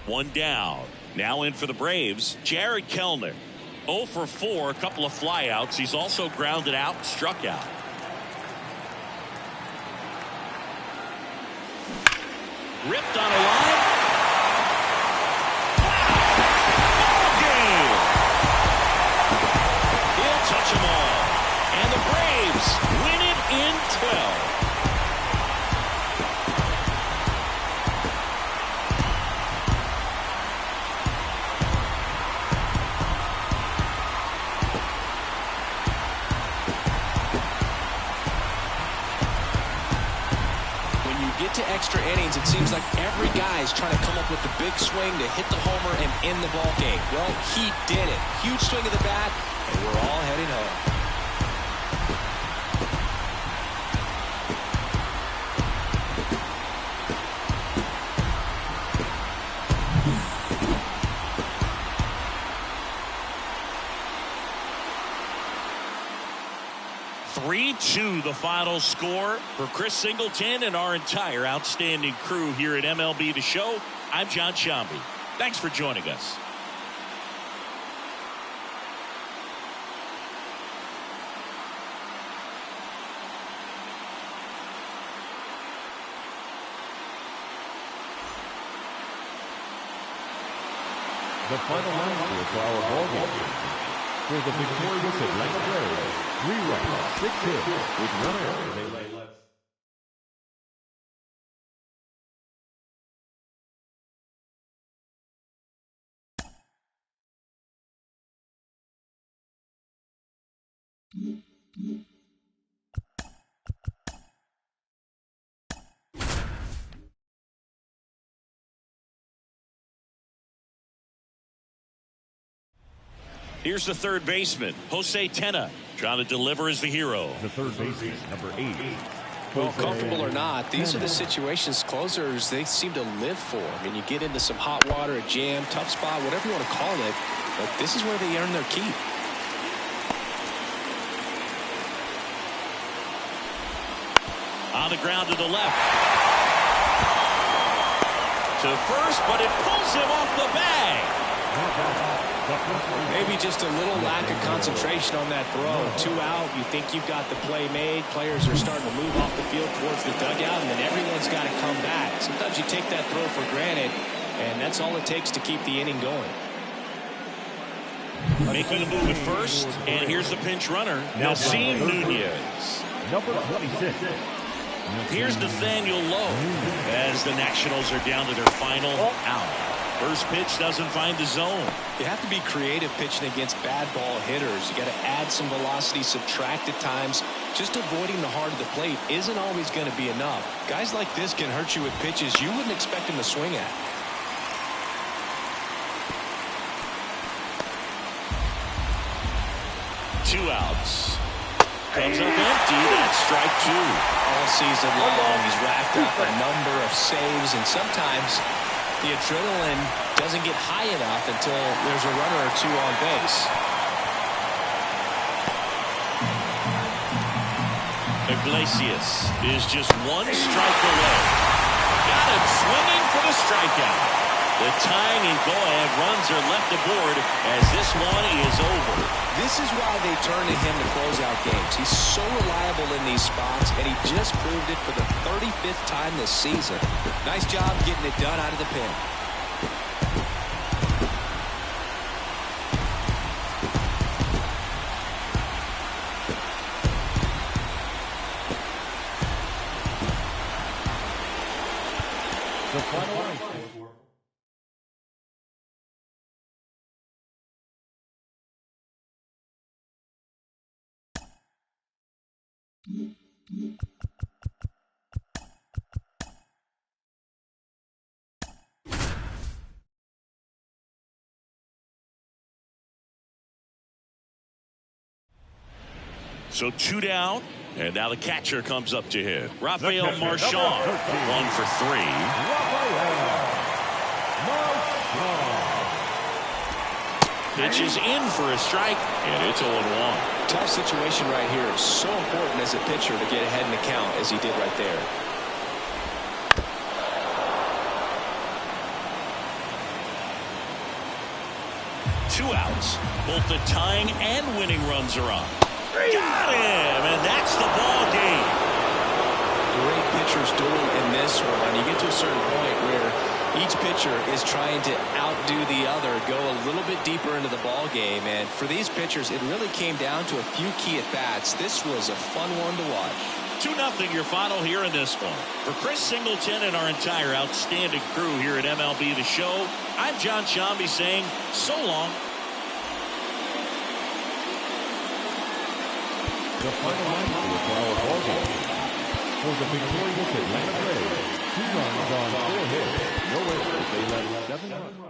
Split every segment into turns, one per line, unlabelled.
One down. Now in for the Braves, Jared Kellner. 0 for 4, a couple of flyouts. He's also grounded out, struck out. Ripped on a line. Ball game. He'll touch them all. And the Braves win it in 12.
To extra innings, it seems like every guy is trying to come up with the big swing to hit the homer and end the ball game. Well, he did it. Huge swing of the bat, and we're all heading home.
3-2 the final score for Chris Singleton and our entire outstanding crew here at MLB The Show. I'm John Sciambi. Thanks for joining us.
The final line score for our ball game. For the victorious Atlanta Braves, 3 runs, 6 hits, with 1 error. They lay left.
Here's the third baseman, Jose Tena, trying to deliver as the hero.
The third baseman, number 8.
Well, comfortable or not, these are the situations closers they seem to live for. I mean, you get into some hot water, a jam, tough spot, whatever you want to call it, but this is where they earn their keep.
On the ground to the left. To first, but it pulls him off the bag.
Maybe just a little lack of concentration on that throw. 2 out, you think you've got the play made. Players are starting to move off the field towards the dugout, and then everyone's got to come back. Sometimes you take that throw for granted, and that's all it takes to keep the inning going.
Making a move at first, and here's the pinch runner, Nelson Nunez.
Number 26.
Here's Nathaniel Lowe as the Nationals are down to their final out. First pitch doesn't find the zone.
You have to be creative pitching against bad ball hitters. You got to add some velocity, subtract at times. Just avoiding the heart of the plate isn't always going to be enough. Guys like this can hurt you with pitches you wouldn't expect him to swing at.
Two outs. Comes up empty. That's strike 2.
All season long, he's racked up a number of saves, and sometimes the adrenaline doesn't get high enough until there's a runner or 2 on base.
Iglesias is just 1 strike away. Got him swinging for the strikeout. The tying and go-ahead runs are left aboard as this one is over.
This is why they turn to him to close out games. He's so reliable in these spots, and he just proved it for the 35th time this season. Nice job getting it done out of the pen.
The final line score.
So 2 down, and now the catcher comes up to hit. Rafael Marchand, 1 for 3. Pitch is in for a strike, and it's 0-1.
Tough situation right here. It's so important as a pitcher to get ahead in the count as he did right there.
2 outs. Both the tying and winning runs are on. Got him, and that's the ball game.
Great pitcher's duel in this one. You get to a certain point where each pitcher is trying to outdo the other, go a little bit deeper into the ball game. And for these pitchers, it really came down to a few key at-bats. This was a fun one to watch.
2-0 your final here in this one. For Chris Singleton and our entire outstanding crew here at MLB The Show, I'm John Shambi saying so long.
The final line for our ball game. For the victorious Atlanta Braves, 2 runs on 4 hits, no errors, they led 7 runners.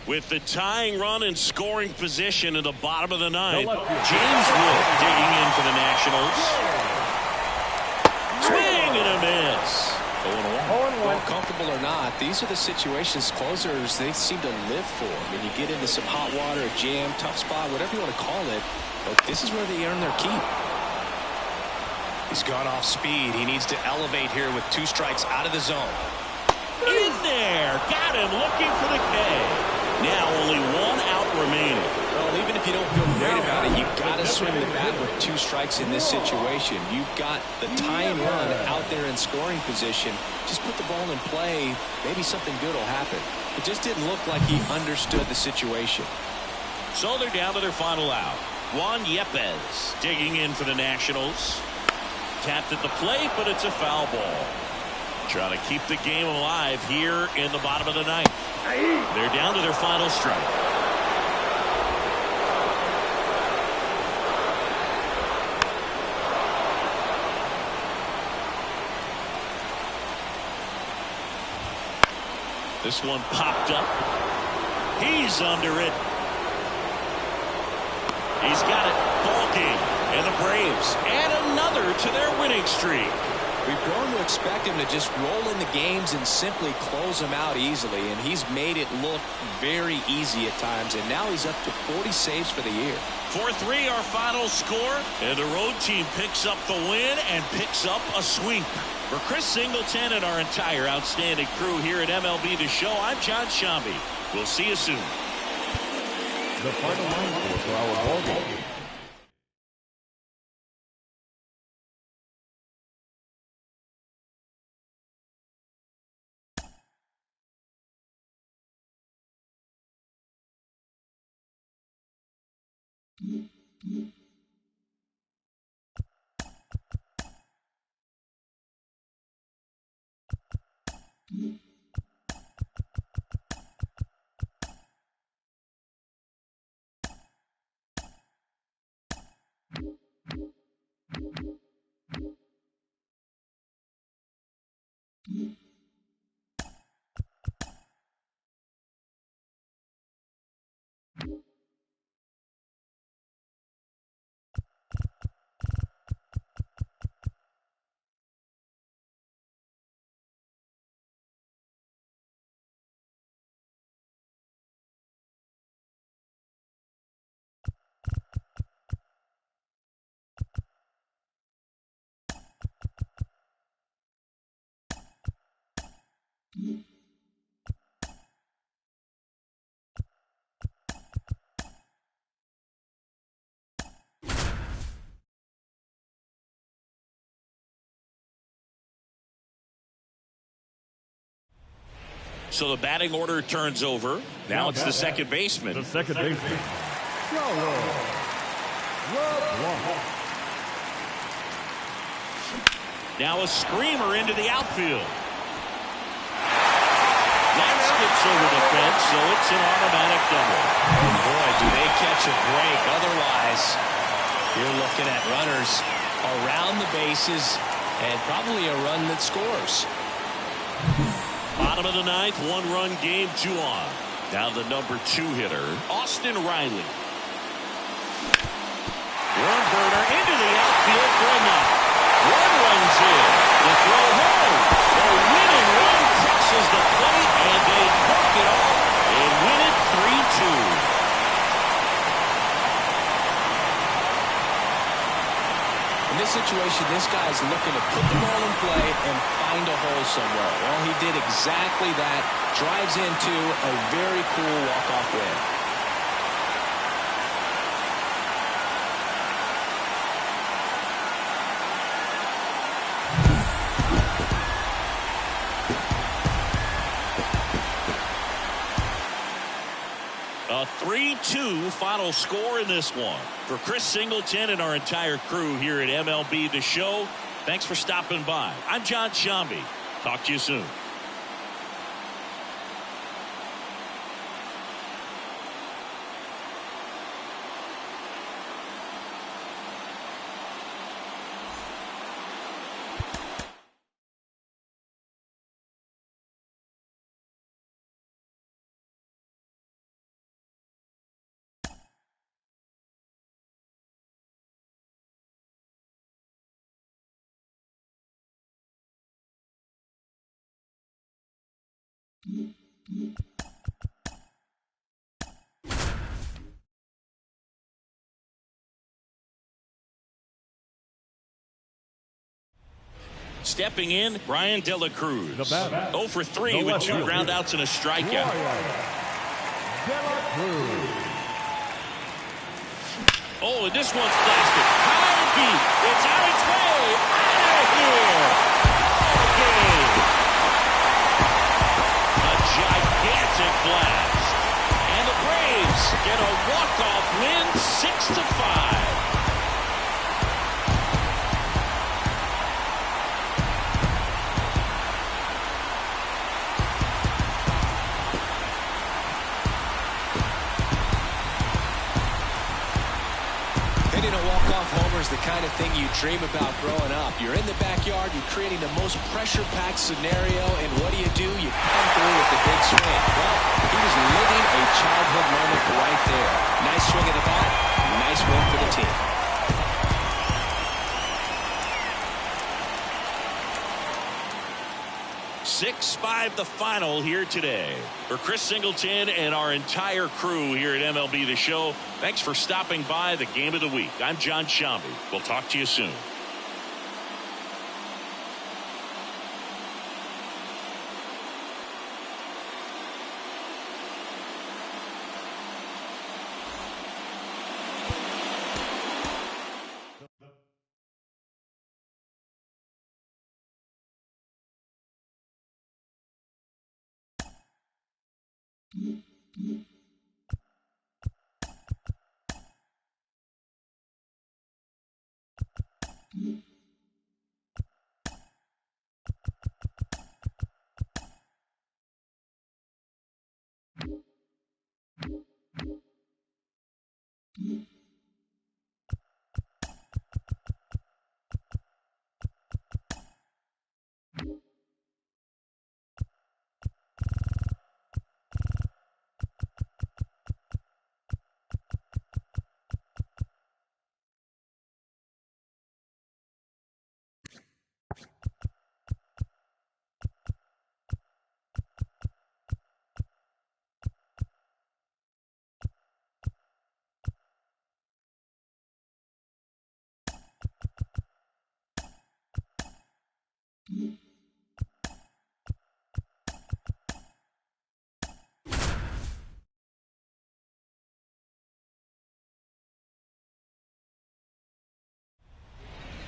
With the tying run and scoring position in the bottom of the ninth, James Wood digging in for the Nationals. Swing and a miss.
0-1. Well, comfortable or not, these are the situations closers they seem to live for. I mean, you get into some hot water, a jam, tough spot, whatever you want to call it, but this is where they earn their keep. He's gone off speed. He needs to elevate here with 2 strikes out of the zone.
In there. Got him looking for the K. Now only 1 out remaining.
Well, even if you don't feel great about it, you've got to swing the bat with 2 strikes in this situation. You've got the tying run out there in scoring position. Just put the ball in play. Maybe something good will happen. It just didn't look like he understood the situation.
So they're down to their final out. Juan Yepez digging in for the Nationals. Tapped at the plate, but it's a foul ball. Trying to keep the game alive here in the bottom of the ninth. They're down to their final strike. This one popped up. He's under it. He's got it. Ball game. And the Braves add another to their winning streak.
We've grown to expect him to just roll in the games and simply close them out easily, and he's made it look very easy at times, and now he's up to 40 saves for the year.
4-3 our final score, and the road team picks up the win and picks up a sweep. For Chris Singleton and our entire outstanding crew here at MLB The Show, I'm John Shambi. We'll see you soon.
The final line for our ballgame.
So the batting order turns over. Now it's the second baseman.
The second baseman, Charles LeBlanc.
Now a screamer into the outfield. That skips over the fence, so it's an automatic double.
Boy, do they catch a break. Otherwise, you're looking at runners around the bases and probably a run that scores.
Bottom of the ninth, one-run game, 2 on. Now the number 2 hitter, Austin Riley. One burner into the outfield for a knock. 1 runs in. The throw home. The winning run crosses the plate, and they hook it off and win it 3-2.
In this situation, this guy's looking to put the ball in play and find a hole somewhere. Well, he did exactly that. Drives into a very cool walk-off win.
A 3-2 final score in this one. For Chris Singleton and our entire crew here at MLB The Show, thanks for stopping by. I'm John Shambi. Talk to you soon. Stepping in, Brian De La Cruz.
The batter,
0 for 3
the
with
left
2
fielder,
groundouts and a strikeout.
De La Cruz.
Oh, and this one's blasted. High and deep. It's on its way. Out of here. Game. A gigantic blast. And the Braves get a walk-off win, 6-5.
Hitting a walk-off homer is the kind of thing you dream about growing up. You're in the backyard, you're creating the most pressure-packed scenario, and what do? You come through with the big swing. Well, he was living a childhood moment right there. Nice swing at the bat, nice win for the team.
The final here today. For Chris Singleton and our entire crew here at MLB The Show, thanks for stopping by the Game of the Week. I'm John Shambi. We'll talk to you soon.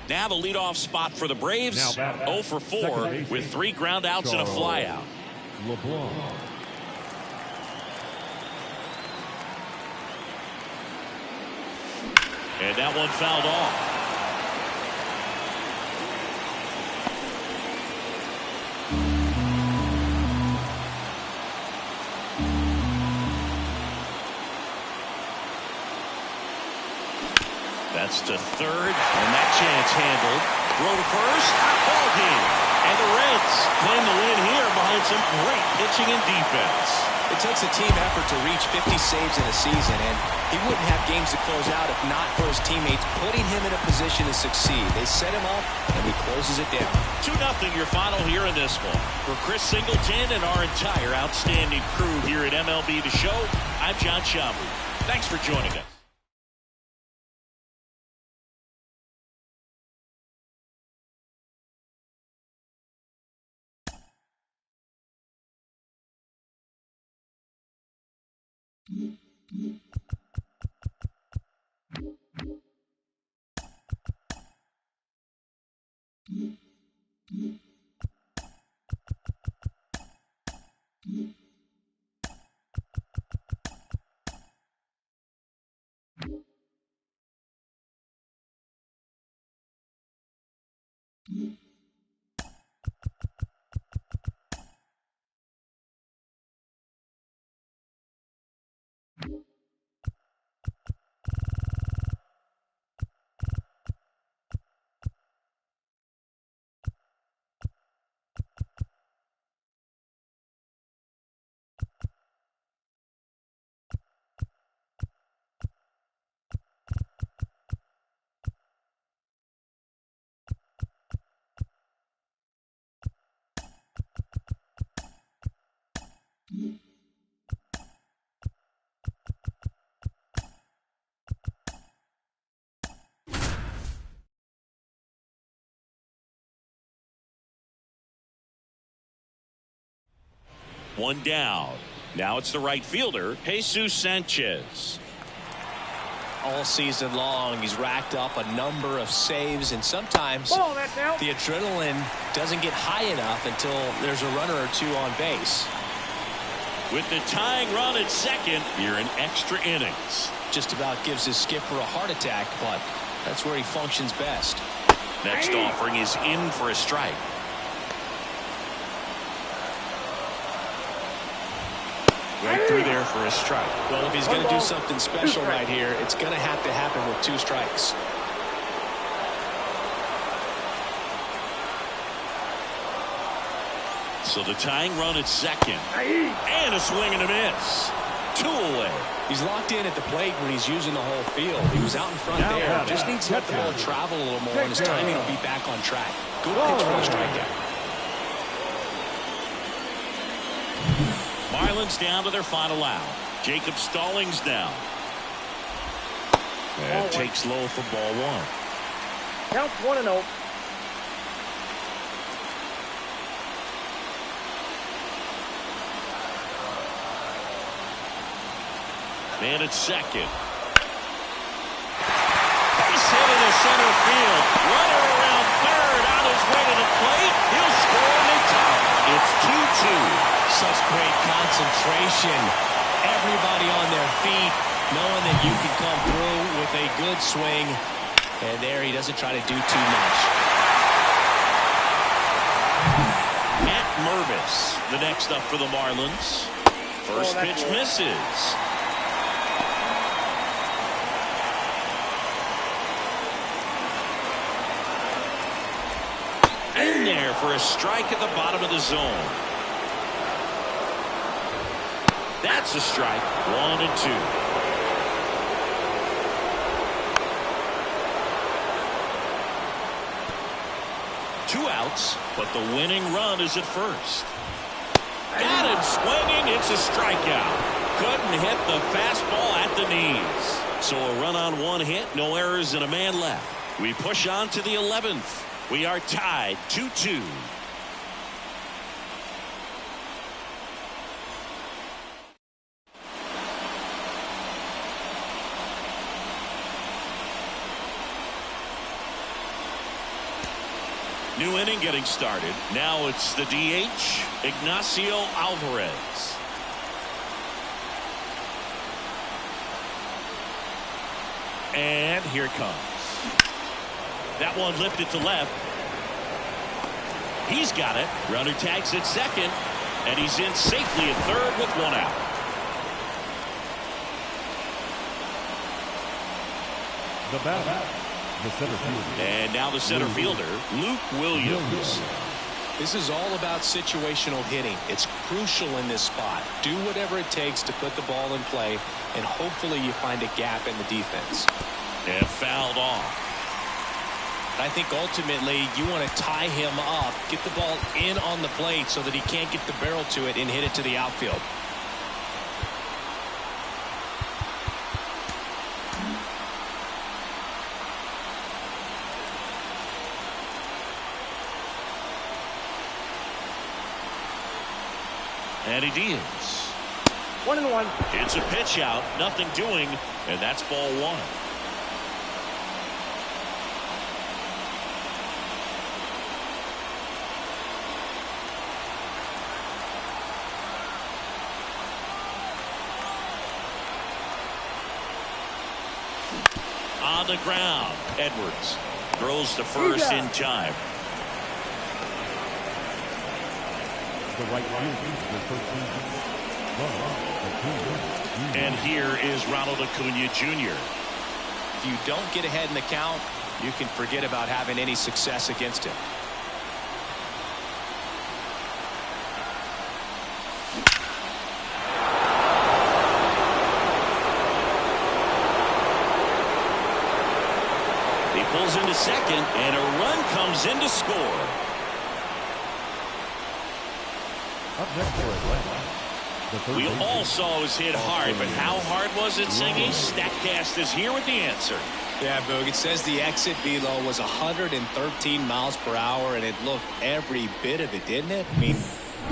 Now the leadoff spot for the Braves. 0 for 4 with 3 ground outs and a flyout.
LeBlanc.
And that one fouled off. That's to third, and that chance handled. Throw to first, ball game. And the Reds claim the win here behind some great pitching and defense.
It takes a team effort to reach 50 saves in a season, and he wouldn't have games to close out if not for his teammates putting him in a position to succeed. They set him up, and he closes it down.
2-0 your final here in this one. For Chris Singleton and our entire outstanding crew here at MLB The Show, I'm John Schaubel. Thanks for joining us. One down. Now it's the right fielder, Jesus Sanchez.
All season long, he's racked up a number of saves, and sometimes the adrenaline doesn't get high enough until there's a runner or two on base.
With the tying run at second, here in extra innings.
Just about gives his skipper a heart attack, but that's where he functions best.
Next offering is in for a strike. Right through there for a strike.
Well, if he's going to do something special right here, it's going to have to happen with 2 strikes.
So the tying run at second. And a swing and a miss. 2 away.
He's locked in at the plate when he's using the whole field. He was out in front there. Just needs to let the ball travel a little more, and his timing will be back on track. Good pitch for the strikeout.
Marlins down to their final out. Jacob Stallings down. And takes low for ball 1.
Counts 1-0.
Man at second. Base hit into center field. Runner around third on his way to the plate. He'll score and they tie. It's 2-2.
Such great concentration. Everybody on their feet, knowing that you can come through with a good swing. And there he doesn't try to do too much.
Matt Mervis, the next up for the Marlins. First pitch misses. In there for a strike at the bottom of the zone. That's a strike. 1-2. Two outs, but the winning run is at first. Got him swinging. It's a strikeout. Couldn't hit the fastball at the knees. So a run on 1 hit, no errors, and a man left. We push on to the 11th. We are tied 2-2. New inning getting started. Now it's the DH, Ignacio Alvarez. And here it comes. That one lifted to left. He's got it. Runner tags at second. And he's in safely at third with one out.
The batter, the center fielder.
And now the center fielder, Luke Williams.
This is all about situational hitting. It's crucial in this spot. Do whatever it takes to put the ball in play, and hopefully you find a gap in the defense.
And fouled off.
I think ultimately you want to tie him up, get the ball in on the plate so that he can't get the barrel to it and hit it to the outfield.
And he deals.
1-1.
It's a pitch out, nothing doing, and that's ball one. On the ground, Edwards throws to first in time.
The right fielder,
And here is Ronald Acuna Jr.
If you don't get ahead in the count, you can forget about having any success against him.
He pulls into second, and a run comes in to score.
Up next for Atlanta.
We all saw was hit hard, but how hard was it, Singy? StatCast is here with the answer.
Yeah, Boog, it says the exit velo was 113 miles per hour, and it looked every bit of it, didn't it? I mean,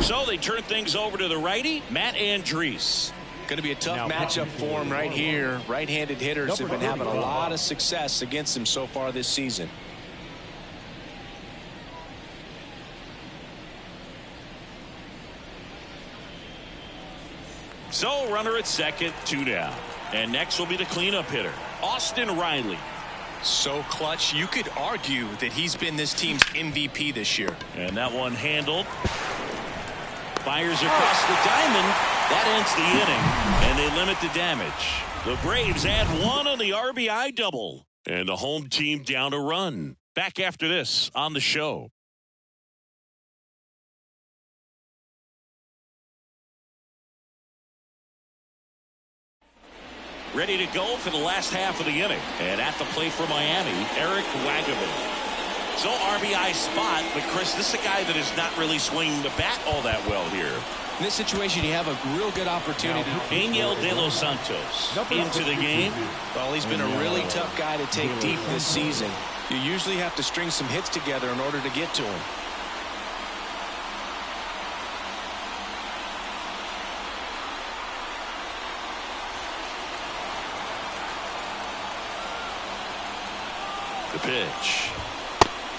so they turn things over to the righty, Matt Andriese.
Going to be a tough matchup for him right here. Right-handed hitters have been having a lot of success against him so far this season.
So runner at second, 2 down. And next will be the cleanup hitter, Austin Riley.
So clutch, you could argue that he's been this team's MVP this year.
And that one handled. Fires across the diamond. That ends the inning, and they limit the damage. The Braves add one on the RBI double, and the home team down a run. Back after this on the show. Ready to go for the last half of the inning. And at the plate for Miami, Eric Wagaman. So RBI spot, but Chris, this is a guy that is not really swinging the bat all that well here.
In this situation, you have a real good opportunity.
Angel De Los Santos into the game.
Well, he's been a really tough guy to take deep this season. You usually have to string some hits together in order to get to him.
The pitch.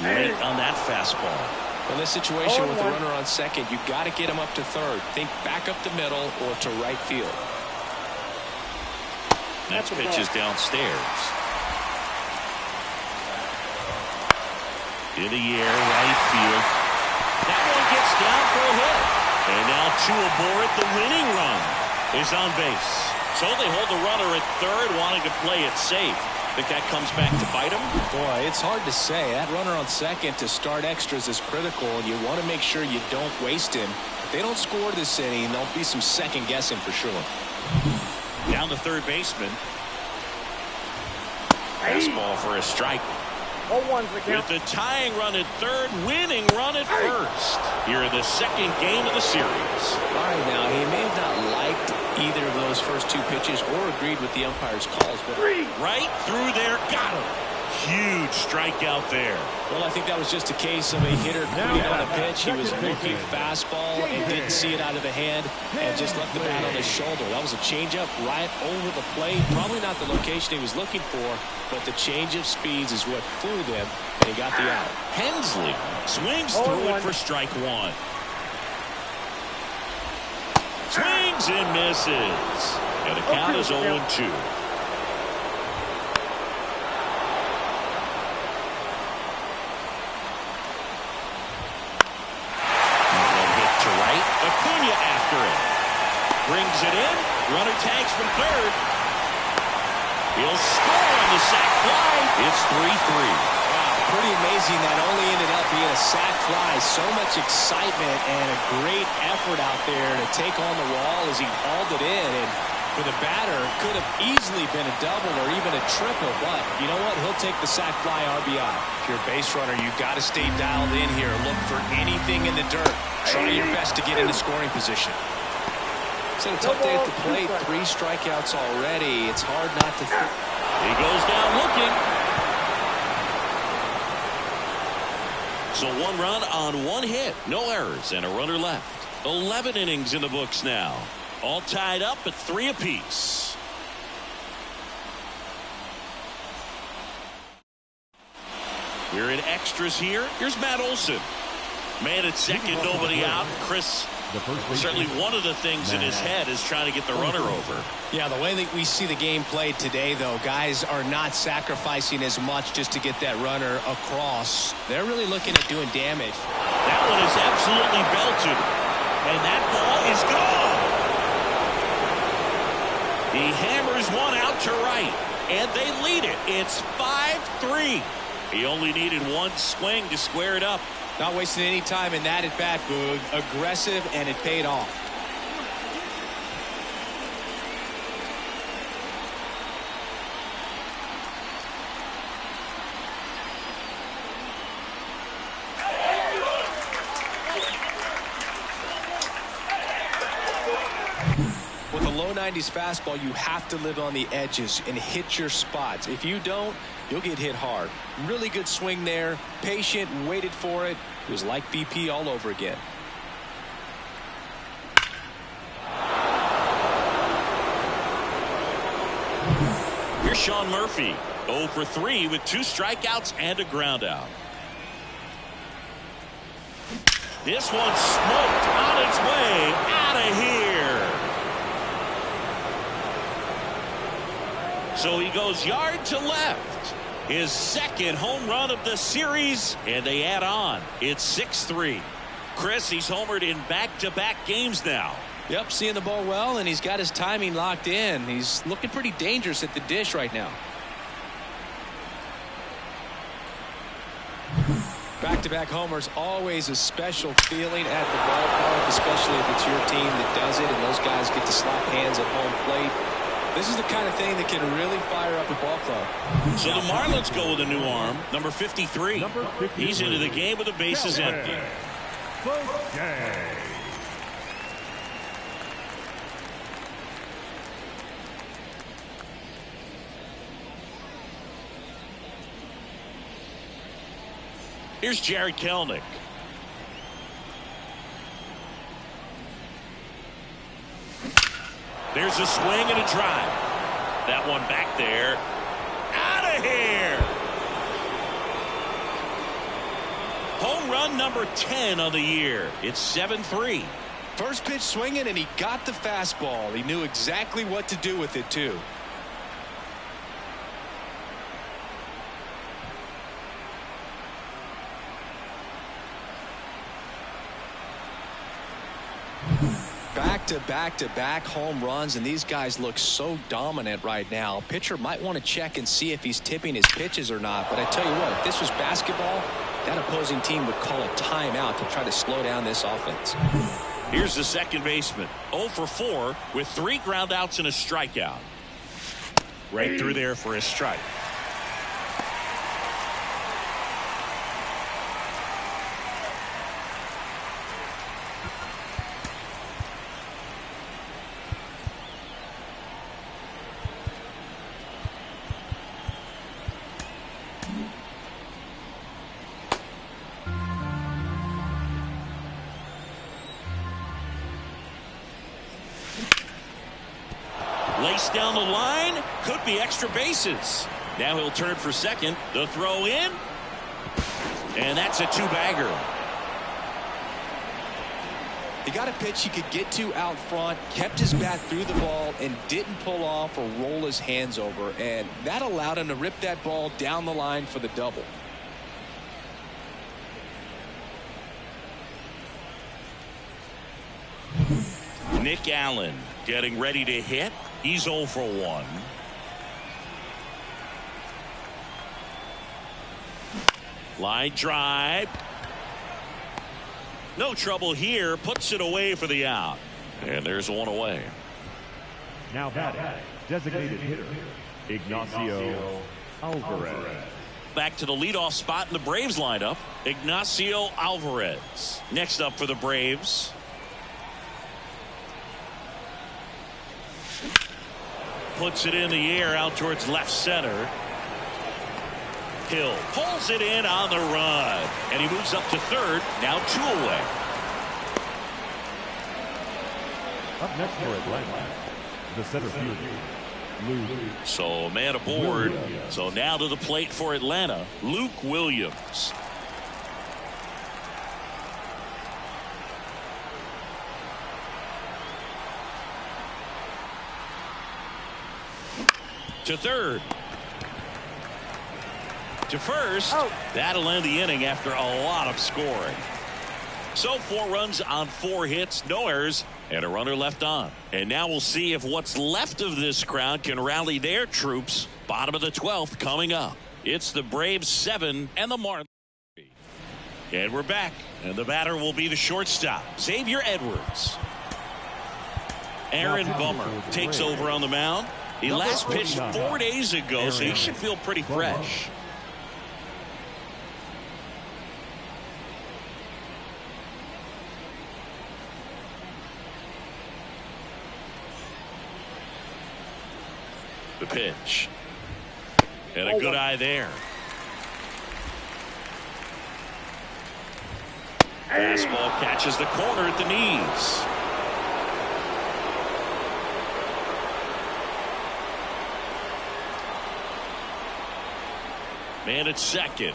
Late on that fastball.
In this situation with the runner on second, you've got to get him up to third. Think back up the middle or to right field.
Next pitch is downstairs. In the air, right field. That one gets down for a hit. And now two aboard. The winning run is on base. So they hold the runner at third, wanting to play it safe. Think that comes back to bite him?
Boy, it's hard to say. That runner on second to start extras is critical, and you want to make sure you don't waste him. If they don't score this inning, there'll be some second guessing for sure.
Down the third baseman. Fastball for a strike.
0-1's the count.
With the tying run at third, winning run at first. Here in the second game of the series.
All right, now, he may have not liked either of those first two pitches or agreed with the umpire's calls, but
right through there, got him. Huge strikeout there.
Well, I think that was just a case of a hitter quitting on a pitch. He was looking fastball and didn't see it out of the hand and just left the bat on his shoulder. That was a changeup right over the plate. Probably not the location he was looking for, but the change of speeds is what fooled him, and he got the out.
Hensley swings through it for strike one. Swings and misses. And the count is 0-2. Acuna after it. Brings it in. Runner tags from third. He'll score on the sac fly. It's 3-3.
Wow, pretty amazing that only ended up being a sac fly. So much excitement and a great effort out there to take on the wall as he hauled it in. And for the batter, could have easily been a double or even a triple. But you know what? He'll take the sac fly RBI. If you're a base runner, you've got to stay dialed in here. Look for anything in the dirt. Try your best to get into scoring position. It's a tough day at the plate. 3 strikeouts already. It's hard not to think.
He goes down looking. So 1 run on 1 hit. No errors and a runner left. 11 innings in the books now. All tied up at 3 apiece. We're in extras here. Here's Matt Olson. Man at second, nobody out. Chris, certainly one of the things in his head is trying to get the runner over.
Yeah, the way that we see the game played today, though, guys are not sacrificing as much just to get that runner across. They're really looking at doing damage.
That one is absolutely belted. And that ball is gone. He hammers one out to right. And they lead it. It's 5-3. He only needed 1 swing to square it up.
Not wasting any time in that at bat, Boog. Aggressive, and it paid off. With a low 90s fastball, you have to live on the edges and hit your spots. If you don't, you'll get hit hard. Really good swing there. Patient, waited for it. It was like BP all over again.
Here's Sean Murphy. 0 for 3 with 2 strikeouts and a ground out. This one smoked on its way out of here. So he goes yard to left. His 2nd home run of the series, and they add on. It's 6-3. Chris, he's homered in back-to-back games now.
Yep, seeing the ball well, and he's got his timing locked in. He's looking pretty dangerous at the dish right now. Back-to-back homers, always a special feeling at the ballpark, especially if it's your team that does it, and those guys get to slap hands at home plate. This is the kind of thing that can really fire up a ball club.
So the Marlins go with a new arm, number 53. He's into the game with the bases empty. Here's Jarred Kelenic. There's a swing and a drive. That one back there. Out of here. Home run number 10 of the year. It's 7-3.
First pitch swinging, and he got the fastball. He knew exactly what to do with it, too. Back-to-back-to-back home runs, and these guys look so dominant right now. Pitcher might want to check and see if he's tipping his pitches or not, but I tell you what, if this was basketball, that opposing team would call a timeout to try to slow down this offense.
Here's the second baseman, 0 for 4 with 3 ground outs and a strikeout. Right through there for a strike. Laced down the line. Could be extra bases. Now he'll turn for second. The throw in. And that's a two-bagger.
He got a pitch he could get to out front, kept his bat through the ball, and didn't pull off or roll his hands over. And that allowed him to rip that ball down the line for the double.
Nick Allen getting ready to hit. He's 0 for 1. Line drive. No trouble here. Puts it away for the out. And there's one away.
Now batting, designated hitter, Ignacio Alvarez.
Back to the leadoff spot in the Braves lineup. Ignacio Alvarez. Next up for the Braves. Puts it in the air out towards left center. Hill pulls it in on the run. And he moves up to third. Now 2 away.
Up next for Atlanta, the center fielder, Luke.
So man aboard. So now to the plate for Atlanta, Luke Williams. To third. To first.
Oh.
That'll end the inning after a lot of scoring. So 4 runs on 4 hits, no errors, and a runner left on. And now we'll see if what's left of this crowd can rally their troops. Bottom of the 12th coming up. It's the Braves 7 and the Marlins 3. And we're back. And the batter will be the shortstop, Xavier Edwards. Aaron Bummer takes over on the mound. He last pitched 4 days ago, so he should feel pretty fresh. The pitch. And a good eye there. Fastball catches the corner at the knees. Man at second.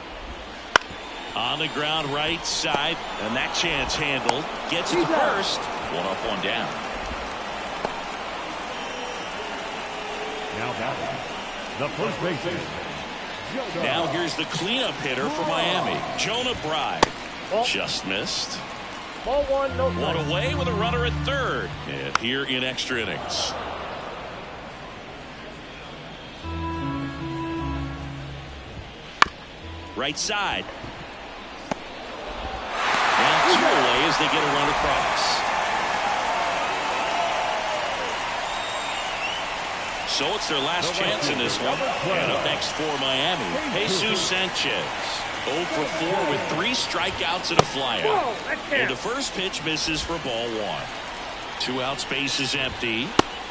On the ground right side. And that chance handled. Gets it to first. 1 up, 1 down.
Now batting, the first baseman.
Now here's the cleanup hitter for Miami, Jonah Bride. Just missed.
Ball 1, no
One
strikes.
away with a runner at third. And here in extra innings. Right side. Now 2 away as they get a run across. So it's their last chance in this one. And up next for Miami, Jesus Sanchez. 0 for 4 with 3 strikeouts and a flyout. And the first pitch misses for ball 1. 2 outs, base is empty.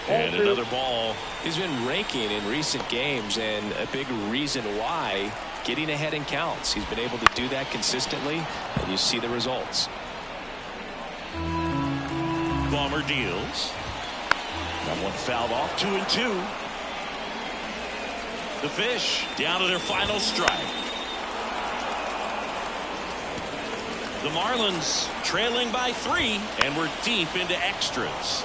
And another ball.
He's been raking in recent games, and a big reason why, getting ahead in counts. He's been able to do that consistently, and you see the results.
Bummer deals. That one fouled off. 2-2. The Fish down to their final strike. The Marlins trailing by 3, and we're deep into extras.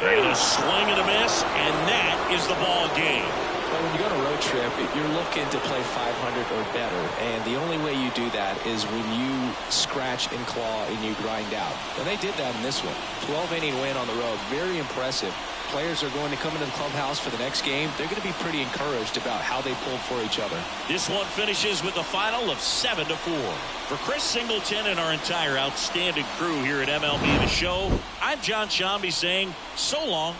And a swing and a miss, and that is the ball game.
Well, when you go on a road trip, you're looking to play 500 or better, and the only way you do that is when you scratch and claw and you grind out. And they did that in this one. 12-inning win on the road. Very impressive. Players are going to come into the clubhouse for the next game. They're going to be pretty encouraged about how they pulled for each other.
This one finishes with a final of 7-4. For Chris Singleton and our entire outstanding crew here at MLB The Show, I'm John Shambi saying so long.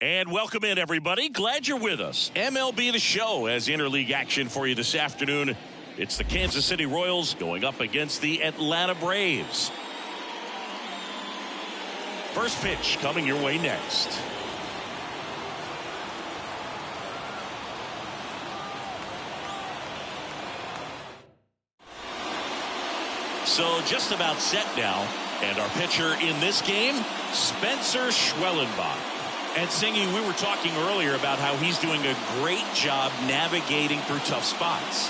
And welcome in, everybody. Glad you're with us. MLB The Show has interleague action for you this afternoon. It's the Kansas City Royals going up against the Atlanta Braves. First pitch coming your way next. So just about set now. And our pitcher in this game, Spencer Schwellenbach. And Singy, we were talking earlier about how he's doing a great job navigating through tough spots.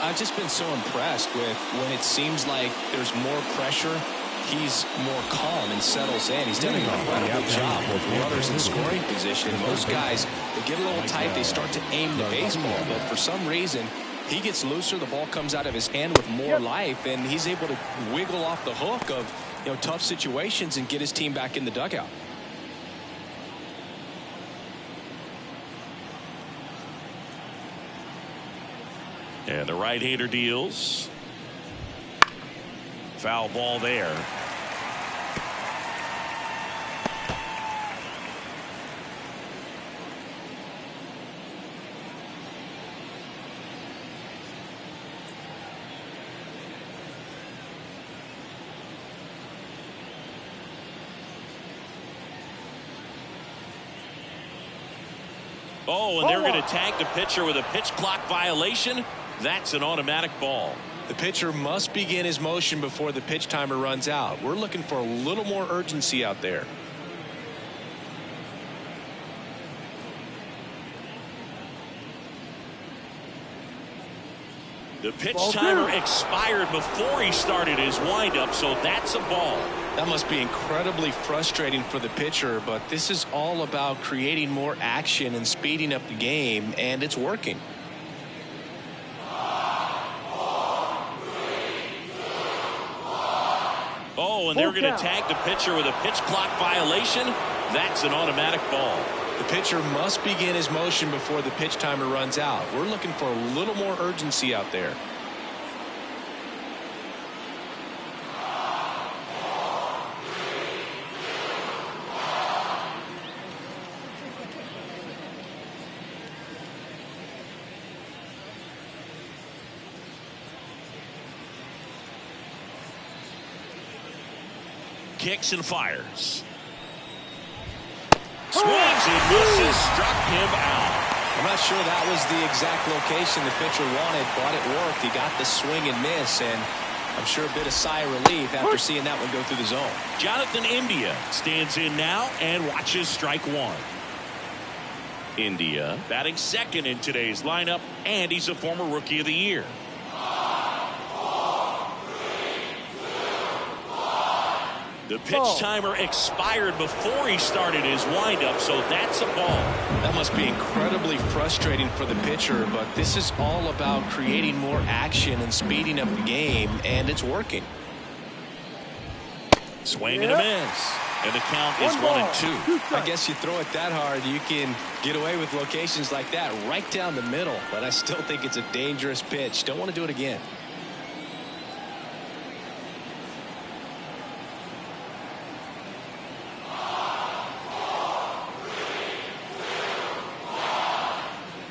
I've just been so impressed with when it seems like there's more pressure, he's more calm and settles in. He's done an incredible job with runners in scoring position. Most guys, they get a little tight, they start to aim the baseball, but for some reason, he gets looser, the ball comes out of his hand with more life, and he's able to wiggle off the hook of tough situations and get his team back in the dugout.
And the right-hander deals. Foul ball there. Oh, and they're going to tag the pitcher with a pitch clock violation. That's an automatic ball.
The pitcher must begin his motion before the pitch timer runs out. We're looking for a little more urgency out there.
The pitch timer expired before he started his windup, so that's a ball.
That must be incredibly frustrating for the pitcher, but this is all about creating more action and speeding up the game, and it's working.
Oh, and they're going to tag the pitcher with a pitch clock violation. That's an automatic ball.
The pitcher must begin his motion before the pitch timer runs out. We're looking for a little more urgency out there.
Kicks and fires. Swings and misses, struck him out.
I'm not sure that was the exact location the pitcher wanted, but it worked. He got the swing and miss, and I'm sure a bit of sigh of relief after seeing that one go through the zone.
Jonathan India stands in now and watches strike one. India batting second in today's lineup, and he's a former Rookie of the Year. The pitch timer expired before he started his windup, so that's a ball.
That must be incredibly frustrating for the pitcher, but this is all about creating more action and speeding up the game, and it's working.
Swing and a miss. And the count is 1-2.
I guess you throw it that hard, you can get away with locations like that right down the middle, but I still think it's a dangerous pitch. Don't want to do it again.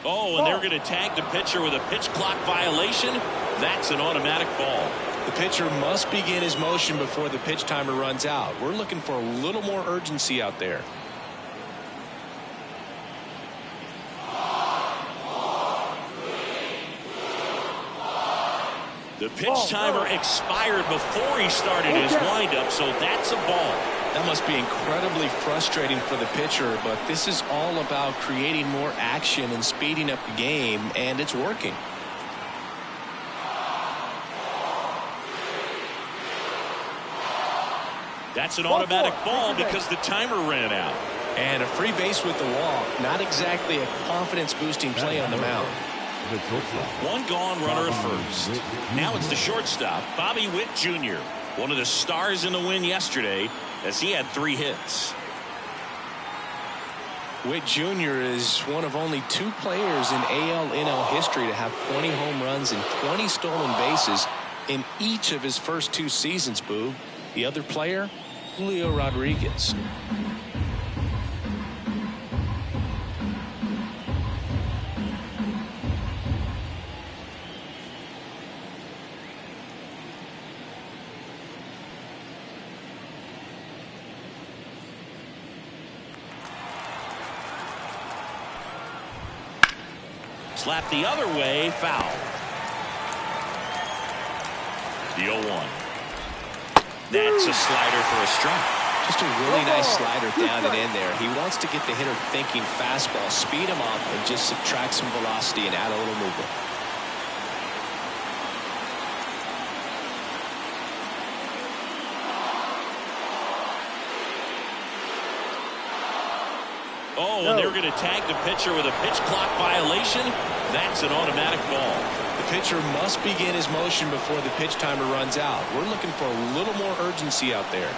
Oh, and they're going to tag the pitcher with a pitch clock violation. That's an automatic ball.
The pitcher must begin his motion before the pitch timer runs out. We're looking for a little more urgency out there.
The pitch timer expired before he started his windup, so that's a ball.
That must be incredibly frustrating for the pitcher, but this is all about creating more action and speeding up the game, and it's working.
That's an automatic ball because the timer ran out.
And a free base with the walk. Not exactly a confidence-boosting play on the mound.
One gone runner at first. Now it's the shortstop, Bobby Witt Jr., one of the stars in the win yesterday, as he had 3 hits.
Witt Jr. is one of only 2 players in AL-NL history to have 20 home runs and 20 stolen bases in each of his first 2 seasons, Boo. The other player, Julio Rodriguez.
Slapped the other way, foul. The 0-1. That's a slider for a strike.
Just a really nice slider down and in there. He wants to get the hitter thinking fastball, speed him up, and just subtract some velocity and add a little movement.
Oh, and they're going to tag the pitcher with a pitch clock violation. That's an automatic ball.
The pitcher must begin his motion before the pitch timer runs out. We're looking for a little more urgency out there.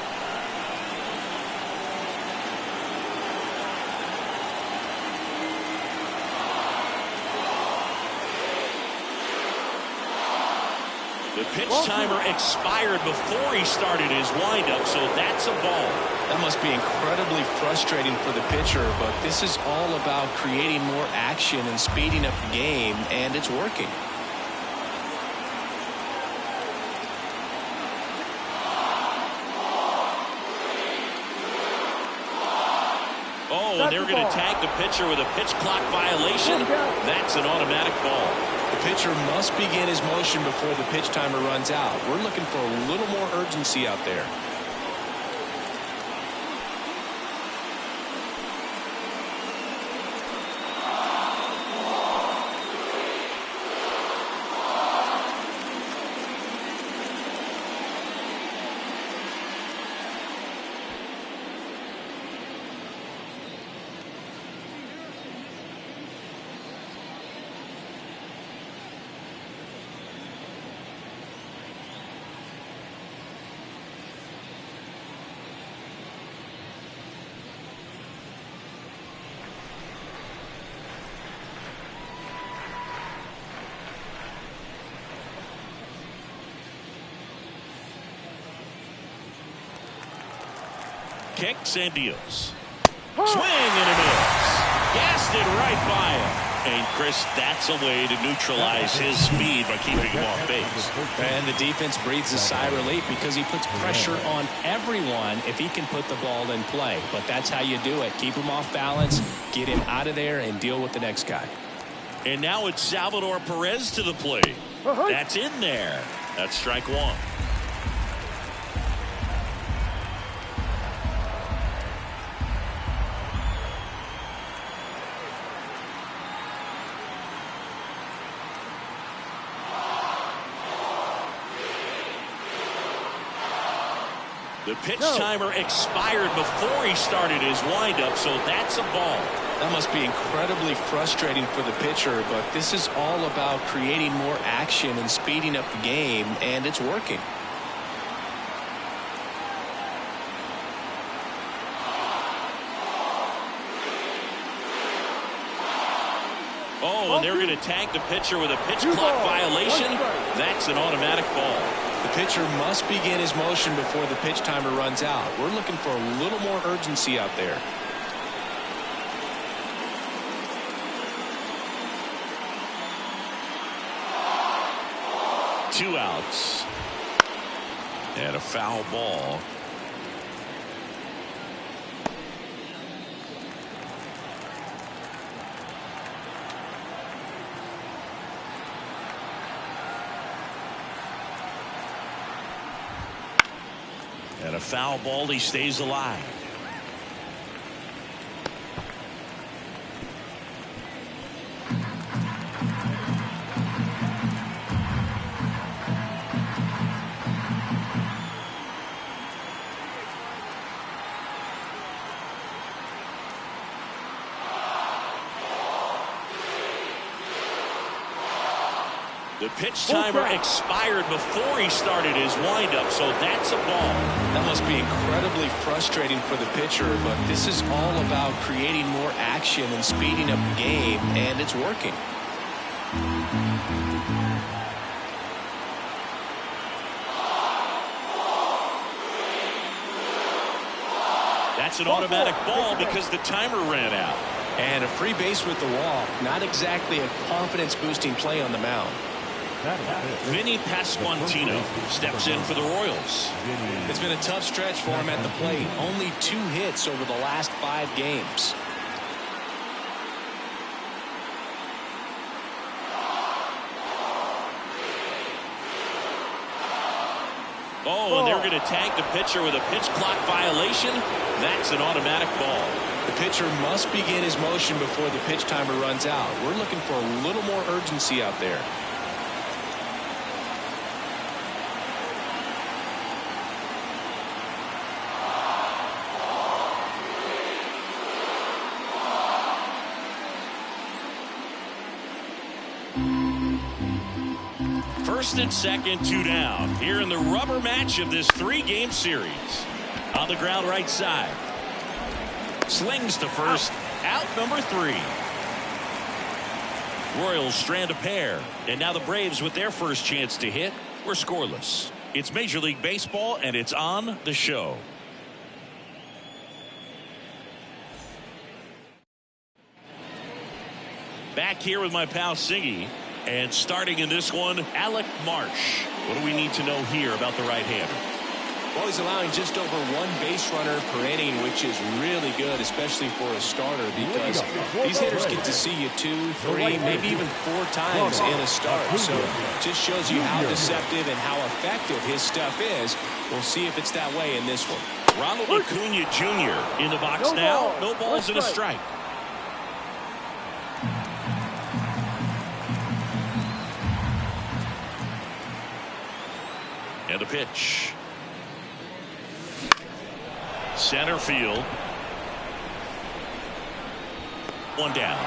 The pitch timer expired before he started his windup, so that's a ball.
That must be incredibly frustrating for the pitcher, but this is all about creating more action and speeding up the game, and it's working.
Oh, and they're going to tag the pitcher with a pitch clock violation. That's an automatic ball.
The pitcher must begin his motion before the pitch timer runs out. We're looking for a little more urgency out there.
Kicks and deals. Swing and a miss. Gassed it right by him. And Chris, that's a way to neutralize his speed by keeping him off base.
And the defense breathes a sigh of relief because he puts pressure on everyone if he can put the ball in play. But that's how you do it. Keep him off balance, get him out of there, and deal with the next guy.
And now it's Salvador Perez to the plate. That's in there. That's strike one. The pitch timer expired before he started his windup, so that's a ball.
That must be incredibly frustrating for the pitcher, but this is all about creating more action and speeding up the game, and it's working.
Oh, and they're going to tag the pitcher with a pitch clock violation. That's an automatic ball.
The pitcher must begin his motion before the pitch timer runs out. We're looking for a little more urgency out there.
Two outs. And a foul ball. And a foul ball, he stays alive. The pitch timer expired before he started his windup, so that's a ball.
That must be incredibly frustrating for the pitcher, but this is all about creating more action and speeding up the game, and it's working.
That's an automatic ball because the timer ran out.
And a free base with the walk. Not exactly a confidence-boosting play on the mound.
Vinny Pasquantino steps in for the Royals.
It's been a tough stretch for him at the plate. Only 2 hits over the last 5 games.
Oh, and they're going to tag the pitcher with a pitch clock violation. That's an automatic ball.
The pitcher must begin his motion before the pitch timer runs out. We're looking for a little more urgency out there.
First and second, 2 down. Here in the rubber match of this 3-game series. On the ground right side. Slings to first. Out number 3. Royals strand a pair. And now the Braves with their first chance to hit. We're scoreless. It's Major League Baseball, and it's on the show. Back here with my pal Siggy. And starting in this one, Alec Marsh. What do we need to know here about the right-hander?
Well, he's allowing just over 1 base runner per inning, which is really good, especially for a starter, because these hitters get to see you 2, 3, maybe even 4 times in a start. So it just shows you how deceptive and how effective his stuff is. We'll see if it's that way in this one.
Ronald Acuna Jr. in the box now. No balls and a strike. And a pitch. Center field. 1 down.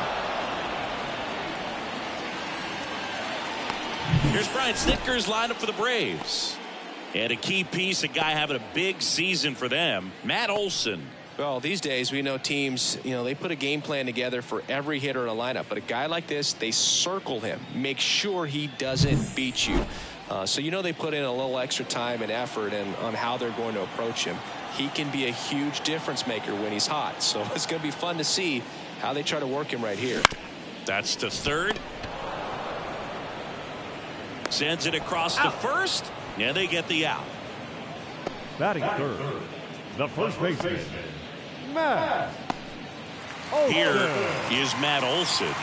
Here's Brian Snitker's lineup for the Braves. And a key piece, a guy having a big season for them, Matt Olson.
Well, these days we know teams, they put a game plan together for every hitter in a lineup. But a guy like this, they circle him. Make sure he doesn't beat you. So they put in a little extra time and effort on how they're going to approach him. He can be a huge difference maker when he's hot. So it's going to be fun to see how they try to work him right here.
That's to third. Sends it across to first. And they get the out.
Batting third, the first baseman, Matt.
Here is Matt Olson.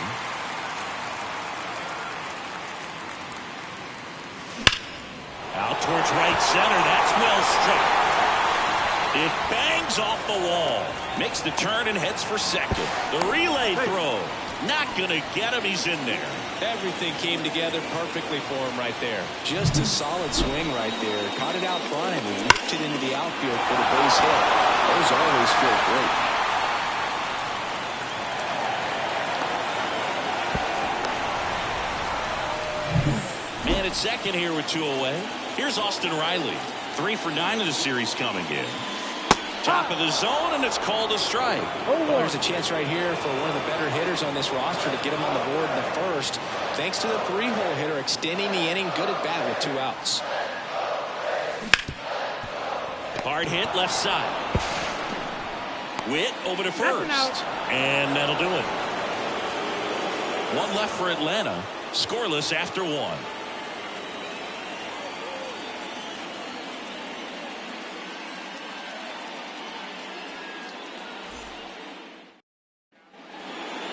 Out towards right center. That's well struck. It bangs off the wall. Makes the turn and heads for second. The relay throw. Not going to get him. He's in there.
Everything came together perfectly for him right there. Just a solid swing right there. Caught it out front and whipped it into the outfield for the base hit. Those always feel great.
Man at second here with 2 away. Here's Austin Riley. 3 for 9 of the series coming in. Top of the zone, and it's called a strike.
Well, there's a chance right here for one of the better hitters on this roster to get him on the board in the first. Thanks to the 3-hole hitter extending the inning. Good at bat with 2 outs.
Hard hit left side. Witt over to first. And that'll do it. 1 left for Atlanta. Scoreless after 1.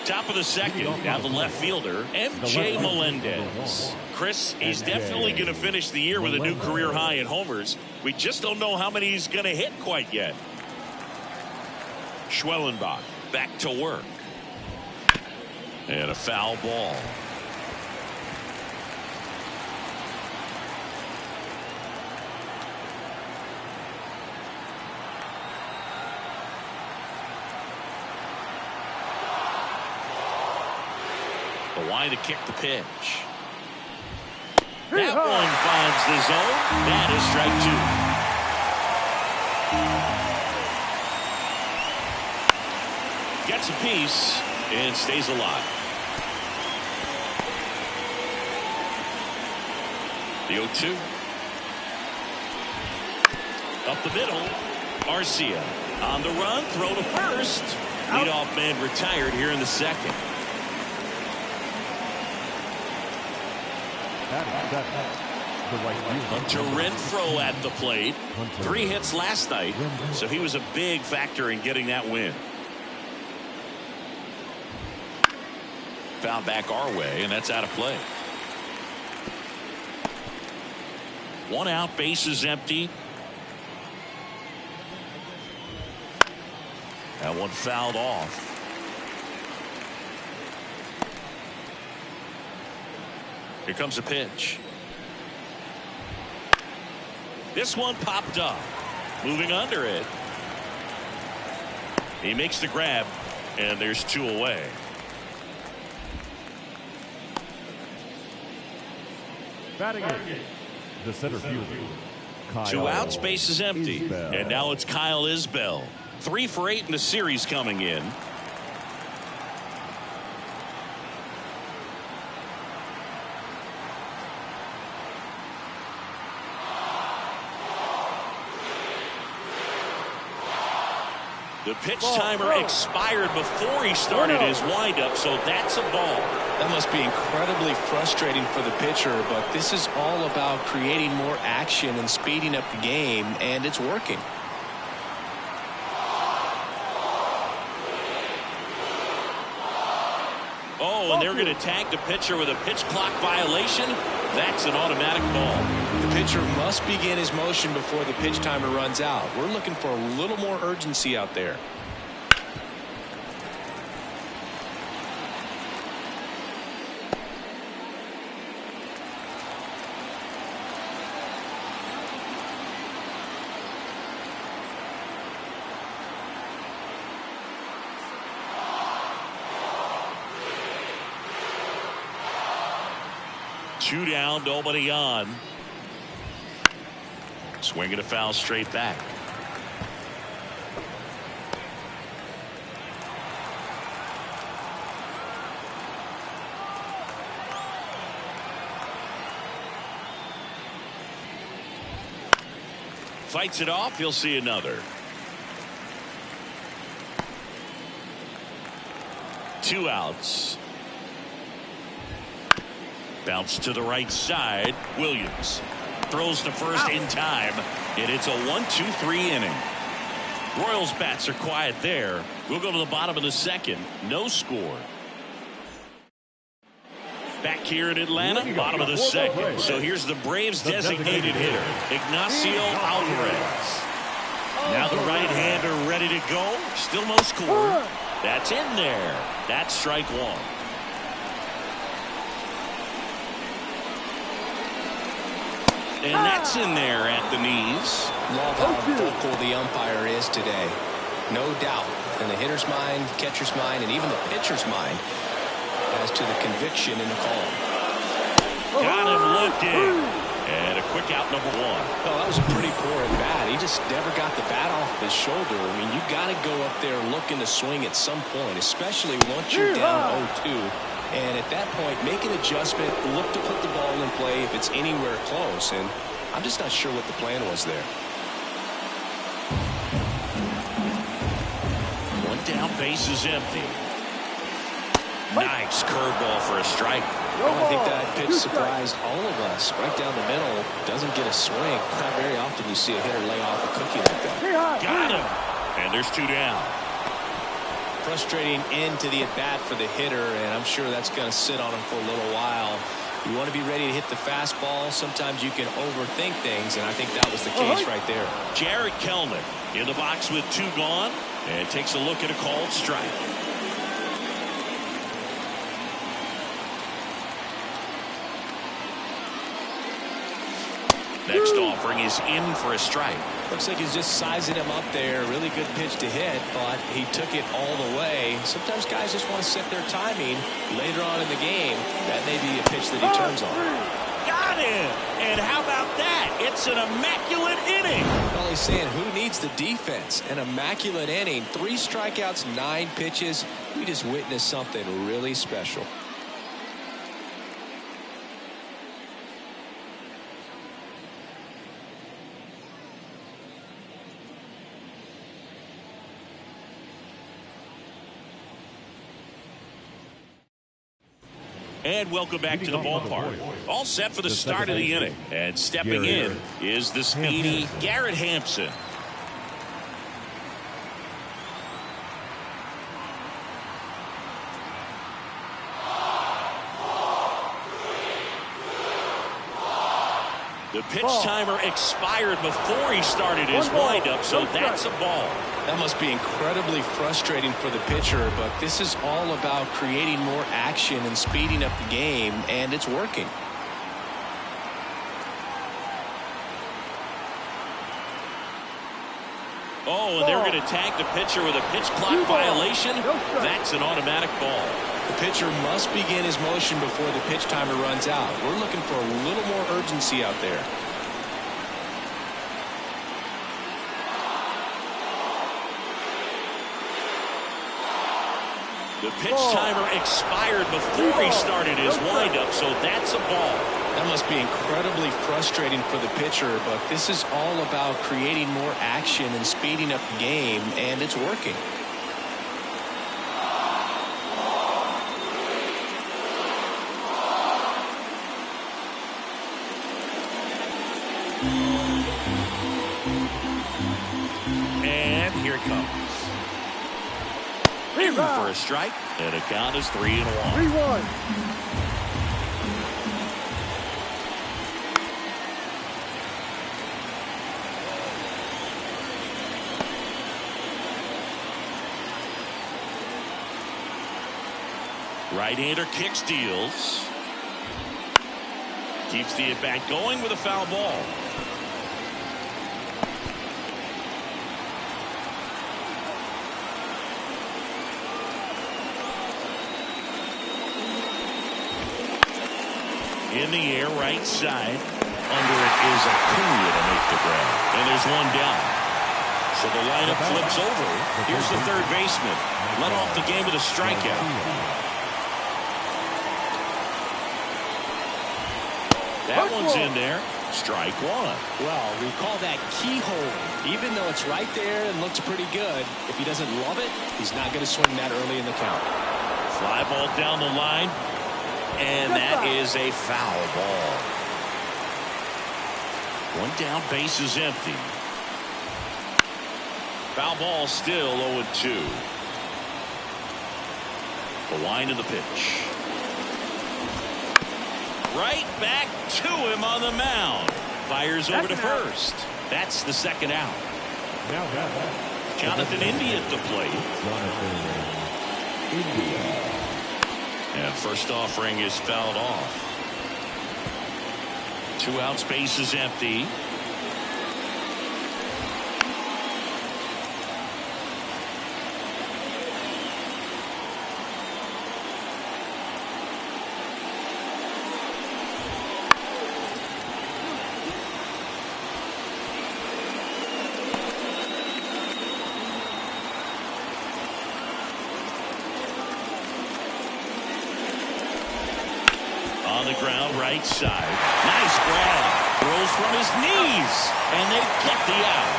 Top of the second, now the left fielder, MJ Melendez. Chris, he's definitely going to finish the year with a new career high in homers. We just don't know how many he's going to hit quite yet. Schwellenbach back to work. And a foul ball. Line to kick the pitch. That one finds the zone. That is strike 2. Gets a piece and stays alive. The 0-2. Up the middle. Arcia on the run. Throw to first. Leadoff man retired here in the second. Hunter Renfroe at the plate. 3 hits last night, so he was a big factor in getting that win. Foul back our way, and that's out of play. One out, bases empty. That one fouled off. Here comes a pitch. This one popped up. Moving under it. He makes the grab, and there's 2 away.
Batting it, the center fielder.
2 outs, base is empty.
Isbell.
And now it's Kyle Isbell. 3 for 8 in the series coming in. The pitch timer expired before he started his windup, so that's a ball.
That must be incredibly frustrating for the pitcher, but this is all about creating more action and speeding up the game, and it's working.
Oh, and they're going to tag the pitcher with a pitch clock violation. That's an automatic ball.
The pitcher must begin his motion before the pitch timer runs out. We're looking for a little more urgency out there.
Two down, nobody on. Swinging a foul straight back. Fights it off. He'll see another. 2 outs. Bounce to the right side. Williams throws to first in time, and it's a 1-2-3 inning. Royals bats are quiet there. We'll go to the bottom of the second. No score. Back here in Atlanta, bottom of the second. So here's the Braves designated hitter, Ignacio Alvarez. Now the right-hander ready to go. Still no score. That's in there. That's strike 1. And that's in there at the knees.
Love how vocal the umpire is today. No doubt. In the hitter's mind, catcher's mind, and even the pitcher's mind as to the conviction in the call.
Got him looking. And a quick out, number 1.
Oh, that was a pretty poor at bat. He just never got the bat off his shoulder. I mean, you got to go up there looking to swing at some point, especially once you're down 0-2. And at that point, make an adjustment, look to put the ball in play if it's anywhere close. And I'm just not sure what the plan was there.
1 down, base is empty. Nice curveball for a strike.
Well, I think that pitch surprised all of us. Right down the middle, doesn't get a swing. Not very often you see a hitter lay off a cookie like that.
Got him. And there's 2 down.
Frustrating end to the at-bat for the hitter, and I'm sure that's going to sit on him for a little while. You want to be ready to hit the fastball. Sometimes you can overthink things, and I think that was the case right there.
Jarred Kelenic in the box with 2 gone, and takes a look at a called strike. Next offering is in for a strike.
Looks like he's just sizing him up there. Really good pitch to hit, but he took it all the way. Sometimes guys just want to set their timing later on in the game. That may be a pitch that he turns on.
Got him! And how about that? It's an immaculate inning.
Well, he's saying who needs the defense? An immaculate inning. 3 strikeouts, 9 pitches. We just witnessed something really special.
And welcome back to the ballpark. All set for the start of the inning. And stepping in is the speedy Garrett Hampson. The pitch timer expired before he started his windup, so that's a ball.
That must be incredibly frustrating for the pitcher, but this is all about creating more action and speeding up the game, and it's working.
Oh, and they're going to tag the pitcher with a pitch clock violation. That's an automatic ball.
The pitcher must begin his motion before the pitch timer runs out. We're looking for a little more urgency out there.
The pitch timer expired before he started his windup, so that's a ball.
That must be incredibly frustrating for the pitcher, but this is all about creating more action and speeding up the game, and it's working.
And here it comes. In for a strike, and a count is 3-1.
3-1.
Right-hander kicks, deals. Keeps the at-bat going with a foul ball. In the air, right side. Under it is Acuna to make the grab. And there's one down. So the lineup flips over. Here's the third baseman. Let off the game with a strikeout. That one's in there. Strike one.
Well, we call that keyhole. Even though it's right there and looks pretty good, if he doesn't love it, he's not going to swing that early in the count.
Fly ball down the line. And that is a foul ball. One down, base is empty. Foul ball still 0-2. The wind of the pitch. Right back to him on the mound. Fires over to first. That's the second out. Jonathan India at the plate. And first offering is fouled off. 2 outs, base is empty. On the ground, right side. Nice grab. Throws from his knees. And they get the out.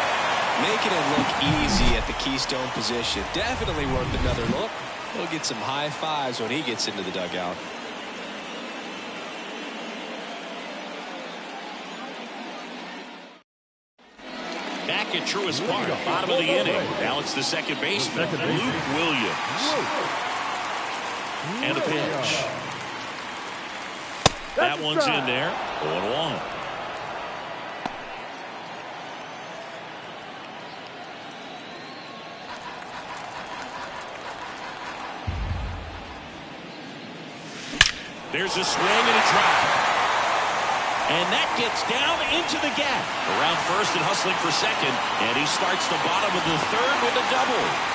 Making it look easy at the keystone position. Definitely worth another look. He'll get some high fives when he gets into the dugout.
Back at Truist Park, bottom of the inning. Now it's the second baseman, Luke Williams. And the pitch. That one's in there. 0-1. There's a swing and a drive. And that gets down into the gap. Around first and hustling for second. And he starts the bottom of the third with a double.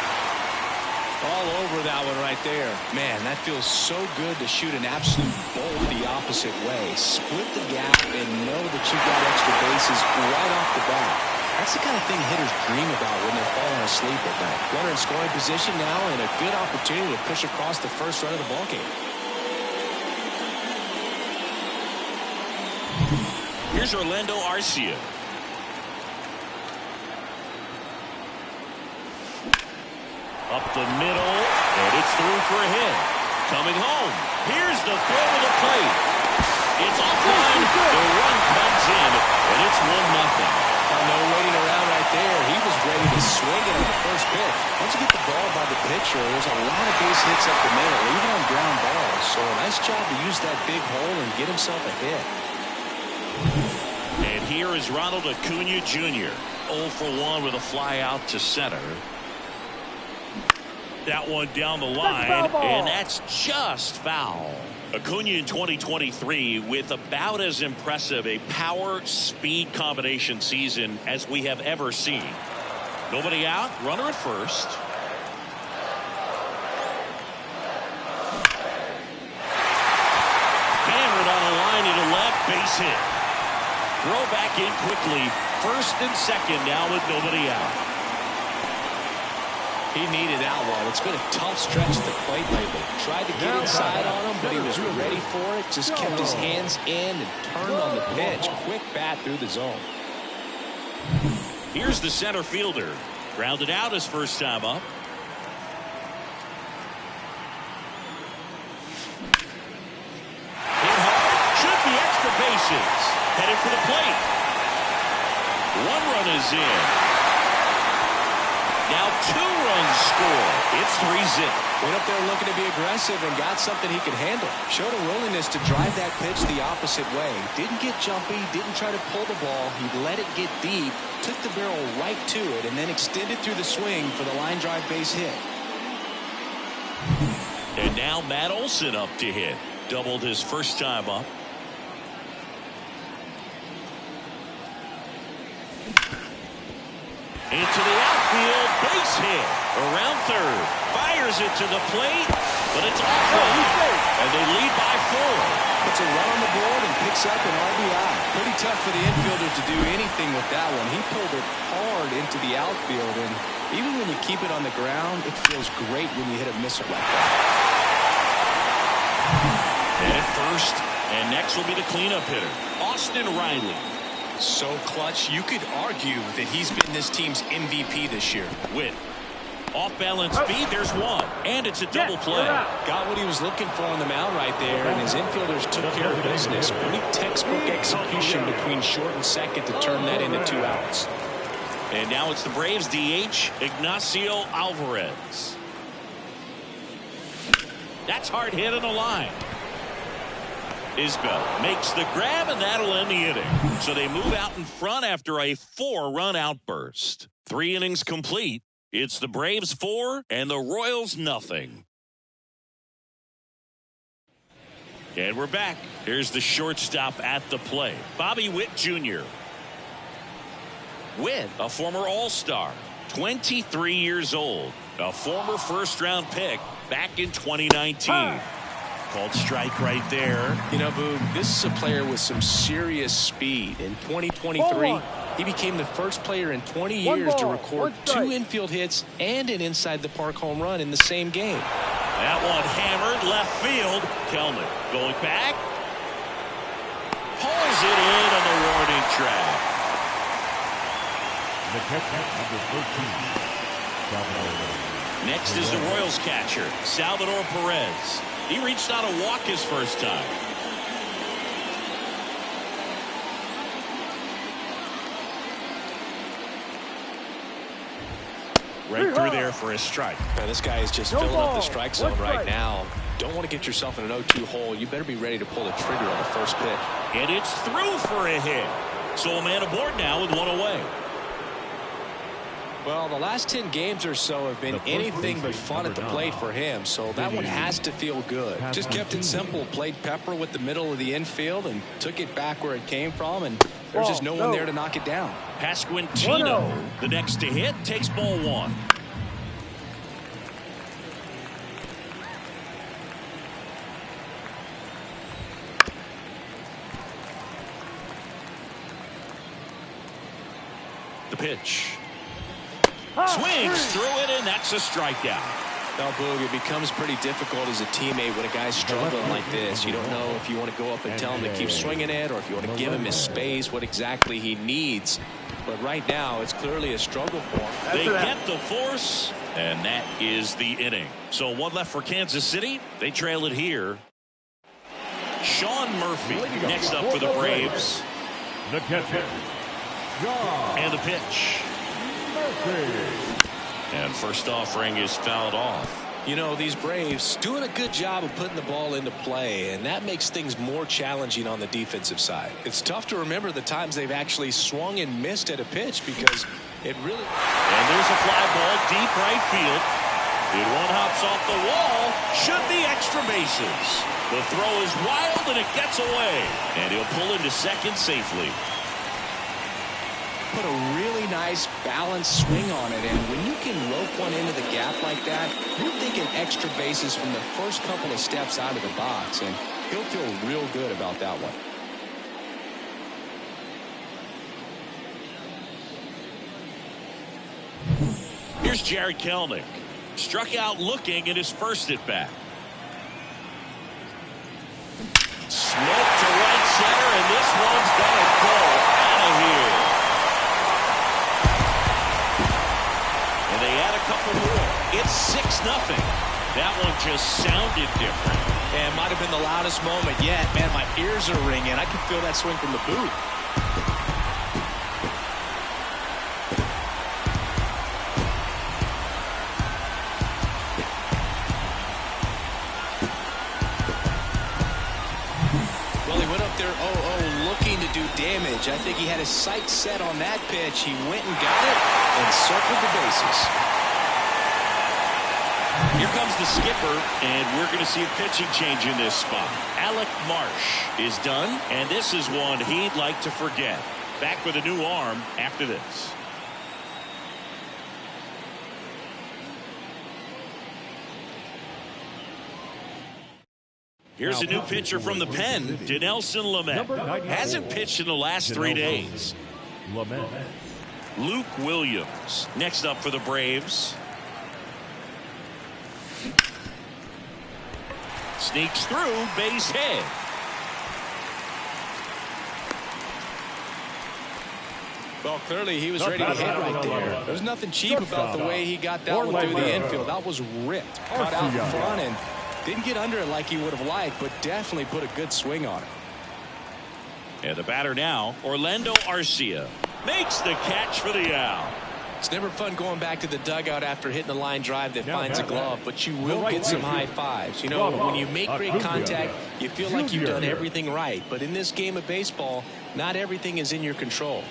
All over that one right there. Man, that feels so good to shoot an absolute bolt the opposite way. Split the gap and know that you've got extra bases right off the bat. That's the kind of thing hitters dream about when they're falling asleep at night. Runner in scoring position now and a good opportunity to push across the first run of the ballgame.
Here's Orlando Arcia. Up the middle, and it's through for a hit. Coming home. Here's the throw to the plate. It's offline. The run comes in, and it's 1-0.
No waiting around right there. He was ready to swing it on the first pitch. Once you get the ball by the pitcher, there's a lot of base hits up the middle, even on ground balls. So a nice job to use that big hole and get himself a hit.
And here is Ronald Acuna Jr. 0 for 1 with a fly out to center. That one down the line, and that's just foul. Acuna in 2023 with about as impressive a power-speed combination season as we have ever seen. Nobody out, runner at first. Hammered on a line to the left, base hit. Throw back in quickly, first and second now with nobody out.
He needed that one. It's been a tough stretch at the plate lately. Tried to get inside on him, but he was ready for it. Just kept his hands in and turned on the pitch. Quick bat through the zone.
Here's the center fielder. Grounded out his first time up. Hit hard. Should be extra bases. Headed for the plate. One run is in. Now 2 runs score. It's 3-zip.
Went up there looking to be aggressive and got something he could handle. Showed a willingness to drive that pitch the opposite way. Didn't get jumpy, didn't try to pull the ball. He let it get deep, took the barrel right to it, and then extended through the swing for the line drive base hit.
And now Matt Olson up to hit. Doubled his first time up. Into the outfield, base hit. Around third. Fires it to the plate, but it's off line. And they lead by 4.
Puts a run on the board and picks up an RBI. Pretty tough for the infielder to do anything with that one. He pulled it hard into the outfield, and even when you keep it on the ground, it feels great when you hit a missile like that.
And at first, and next will be the cleanup hitter, Austin Riley.
So clutch, you could argue that he's been this team's MVP this year.
Witt. Off-balance feed, there's one. And it's a double play.
Got what he was looking for on the mound right there, and his infielders took care of business. Pretty textbook execution between short and second to turn that into 2 outs.
And now it's the Braves DH, Ignacio Alvarez. That's hard hit on the line. Isbell makes the grab, and that'll end the inning. So they move out in front after a 4-run outburst. 3 innings complete. It's the Braves 4 and the Royals nothing. And we're back. Here's the shortstop at the plate, Bobby Witt Jr. Witt, a former All-Star, 23 years old, a former first-round pick back in 2019. Called strike right there.
You know, Boog, this is a player with some serious speed. In 2023, he became the first player in 20 years to record 2 infield hits and an inside-the-park home run in the same game.
That one hammered left field. Kelman going back. Pulls it in on the warning track.
The catcher, number 13.
Next is the Royals catcher, Salvador Perez. He reached out a walk his first time. Right through there for a strike.
Now, this guy is just filling up the strike zone right now. Don't want to get yourself in an 0-2 hole. You better be ready to pull the trigger on the first pitch.
And it's through for a hit. So a man aboard now with 1 away.
Well, the last 10 games or so have been anything but fun at the plate for him, so that one has to feel good. Just kept it simple, played pepper with the middle of the infield and took it back where it came from, and there's just no one there to knock it down.
Pasquantino, the next to hit, takes ball 1. The pitch. Swings through it, and that's a strikeout.
Now, Boog, it becomes pretty difficult as a teammate when a guy's struggling like this. You don't know if you want to go up and tell him to keep swinging it or if you want to give him his space, what exactly he needs. But right now, it's clearly a struggle for him.
They get the force, and that is the inning. So 1 left for Kansas City. They trail it here. Sean Murphy next up for the Braves.
The catcher,
And the pitch. And first offering is fouled off.
You know, these Braves doing a good job of putting the ball into play, and that makes things more challenging on the defensive side. It's tough to remember the times they've actually swung and missed at a pitch because it really...
And there's a fly ball deep right field. It one hops off the wall. Should be extra bases. The throw is wild and it gets away. And he'll pull into second safely.
Put a really nice balanced swing on it, and when you can rope one into the gap like that, you're thinking extra bases from the first couple of steps out of the box, and he'll feel real good about that one.
Here's Jarred Kelenic. Struck out looking at his first at bat. Smoke to right center, and this one's gonna go out of here. And they add a couple more. It's 6-0. That one just sounded different.
And it might have been the loudest moment yet. Man, my ears are ringing. I can feel that swing from the booth. Well, he went up there 0-0 looking to do damage. I think he had his sights set on that pitch. He went and got it and circled the bases.
Here comes the skipper, and we're going to see a pitching change in this spot. Alec Marsh is done, and this is one he'd like to forget. Back with a new arm after this. Here's a new pitcher from the pen, Dinelson Lamet. Hasn't pitched in the last 3 days. Luke Williams next up for the Braves. Sneaks through, base hit.
Well, clearly he was ready to hit right there. There's nothing cheap about the way he got that one through the infield. That was ripped. Cut out in front and didn't get under it like he would have liked, but definitely put a good swing on it.
And the batter now, Orlando Arcia, makes the catch for the out.
It's never fun going back to the dugout after hitting a line drive that finds a glove, but you will get some high fives. You know, when you make great contact, you feel like you've done everything right. But in this game of baseball, not everything is in your control.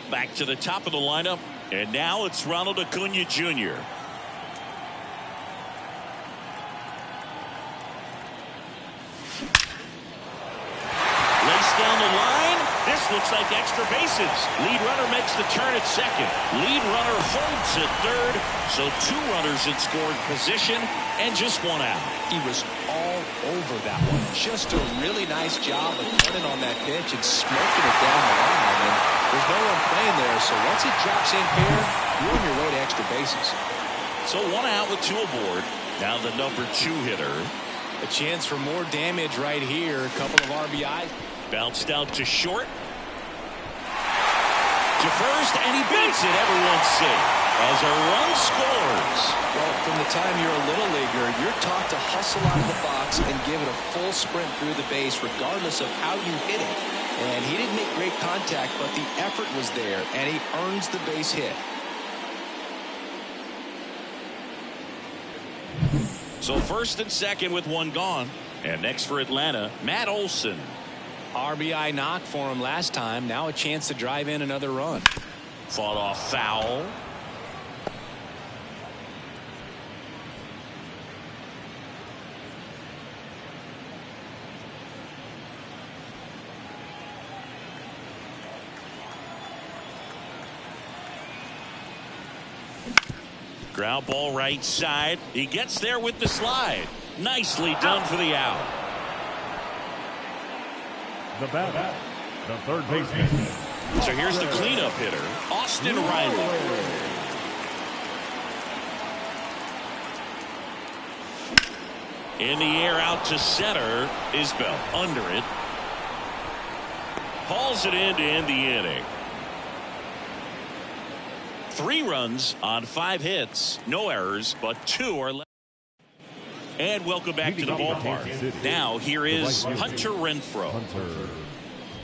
Back to the top of the lineup, and now it's Ronald Acuna Jr. Laced down the line. This looks like extra bases. Lead runner makes the turn at second. Lead runner holds at third. So 2 runners in scoring position and just 1 out.
He was all over that one. Just a really nice job of turning on that pitch and smoking it down the line. And there's no one playing there, so once it drops in here, you're on your way to extra bases.
So 1 out with 2 aboard. Now the number 2 hitter.
A chance for more damage right here. A couple of RBIs.
Bounced out to short. To first, and he beats it. Everyone's safe as a run scores.
Well, from the time you're a little leaguer, you're taught to hustle out of the box and give it a full sprint through the base regardless of how you hit it. And he didn't make great contact, but the effort was there, and he earns the base hit.
So first and second with 1 gone. And next for Atlanta, Matt Olson.
RBI knock for him last time. Now a chance to drive in another run.
Fought off foul. Ground ball right side. He gets there with the slide. Nicely done for the out.
The batter, the third baseman.
So here's the cleanup hitter, Austin Riley. In the air out to center. Isbell under it. Hauls it in to end the inning. 3 runs on 5 hits. No errors, but 2 are left. And welcome back to the ballpark. Now here is Hunter Renfroe.
Hunter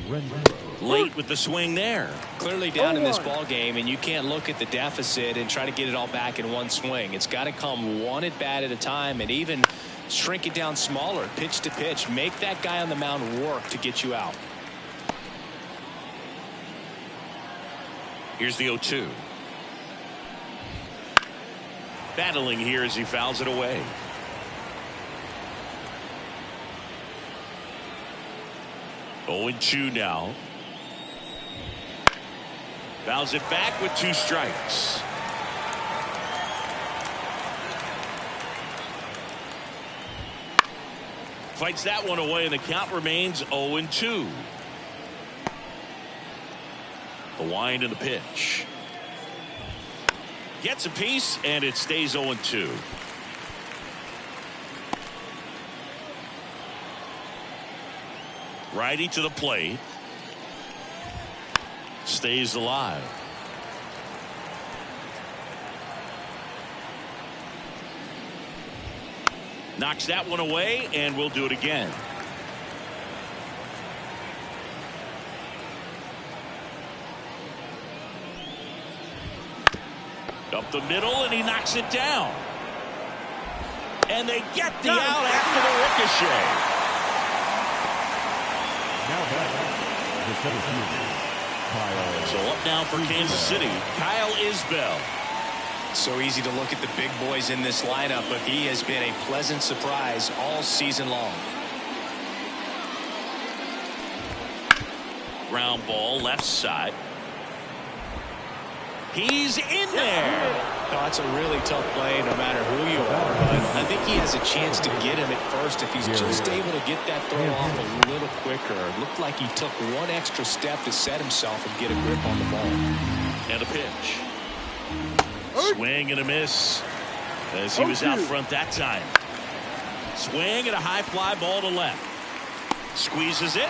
Renfroe.
late with the swing there.
Clearly down in this ball game, and you can't look at the deficit and try to get it all back in one swing. It's got to come one at bat at a time, and even shrink it down smaller, pitch to pitch. Make that guy on the mound work to get you out.
Here's the 0-2. Battling here as he fouls it away. Oh, 0-2 now. Fouls it back with 2 strikes. Fights that one away, and the count remains 0-2. The wind and the pitch. Gets a piece, and it stays 0-2. Righty to the plate. Stays alive. Knocks that one away, and we'll do it again. Up the middle, and he knocks it down. And they get the out after the ricochet.
Now back the center fielder, Kyle.
So up now for Kansas City, Kyle Isbell.
So easy to look at the big boys in this lineup, but he has been a pleasant surprise all season long.
Ground ball left side. He's in there.
Oh, that's a really tough play no matter who you are, but I think he has a chance to get him at first if he's just able to get that throw off a little quicker. It looked like he took one extra step to set himself and get a grip on the ball.
And a pitch. Swing and a miss as he was out front that time. Swing and a high fly ball to left. Squeezes it.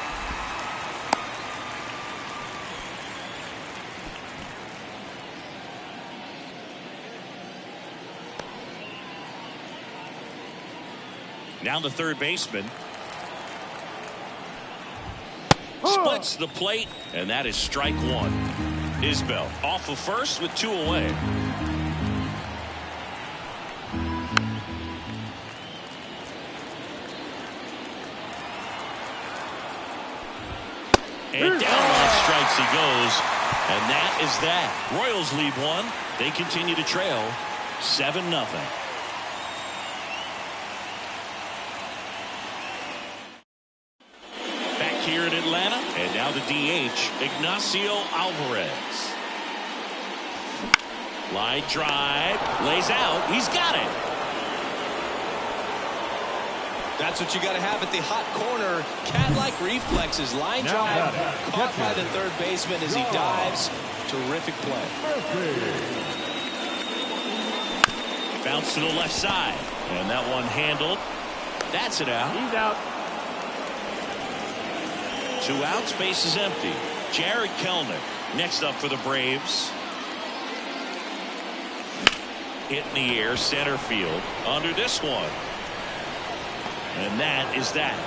Now the third baseman. Splits the plate, and that is strike 1. Isbell off of first with 2 away. And down on strikes he goes. And that is that. Royals lead 1. They continue to trail 7-0. Here in Atlanta, and now the DH, Ignacio Alvarez. Line drive, lays out, he's got it.
That's what you got to have at the hot corner. Cat-like reflexes, line drive, caught by the third baseman as he dives. Terrific play.
Bounce to the left side, and that one handled. That's it out.
He's out.
2 outs, base is empty. Jared Kelenic next up for the Braves. Hit in the air, center field. Under this one. And that is that.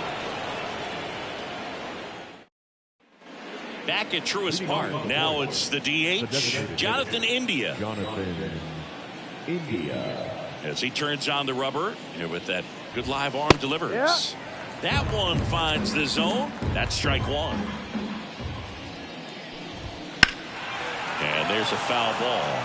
Back at Truist Park. Now it's the DH, Jonathan India.
Jonathan India.
As he turns on the rubber and with that good live arm delivers. That one finds the zone. That's strike 1. And there's a foul ball.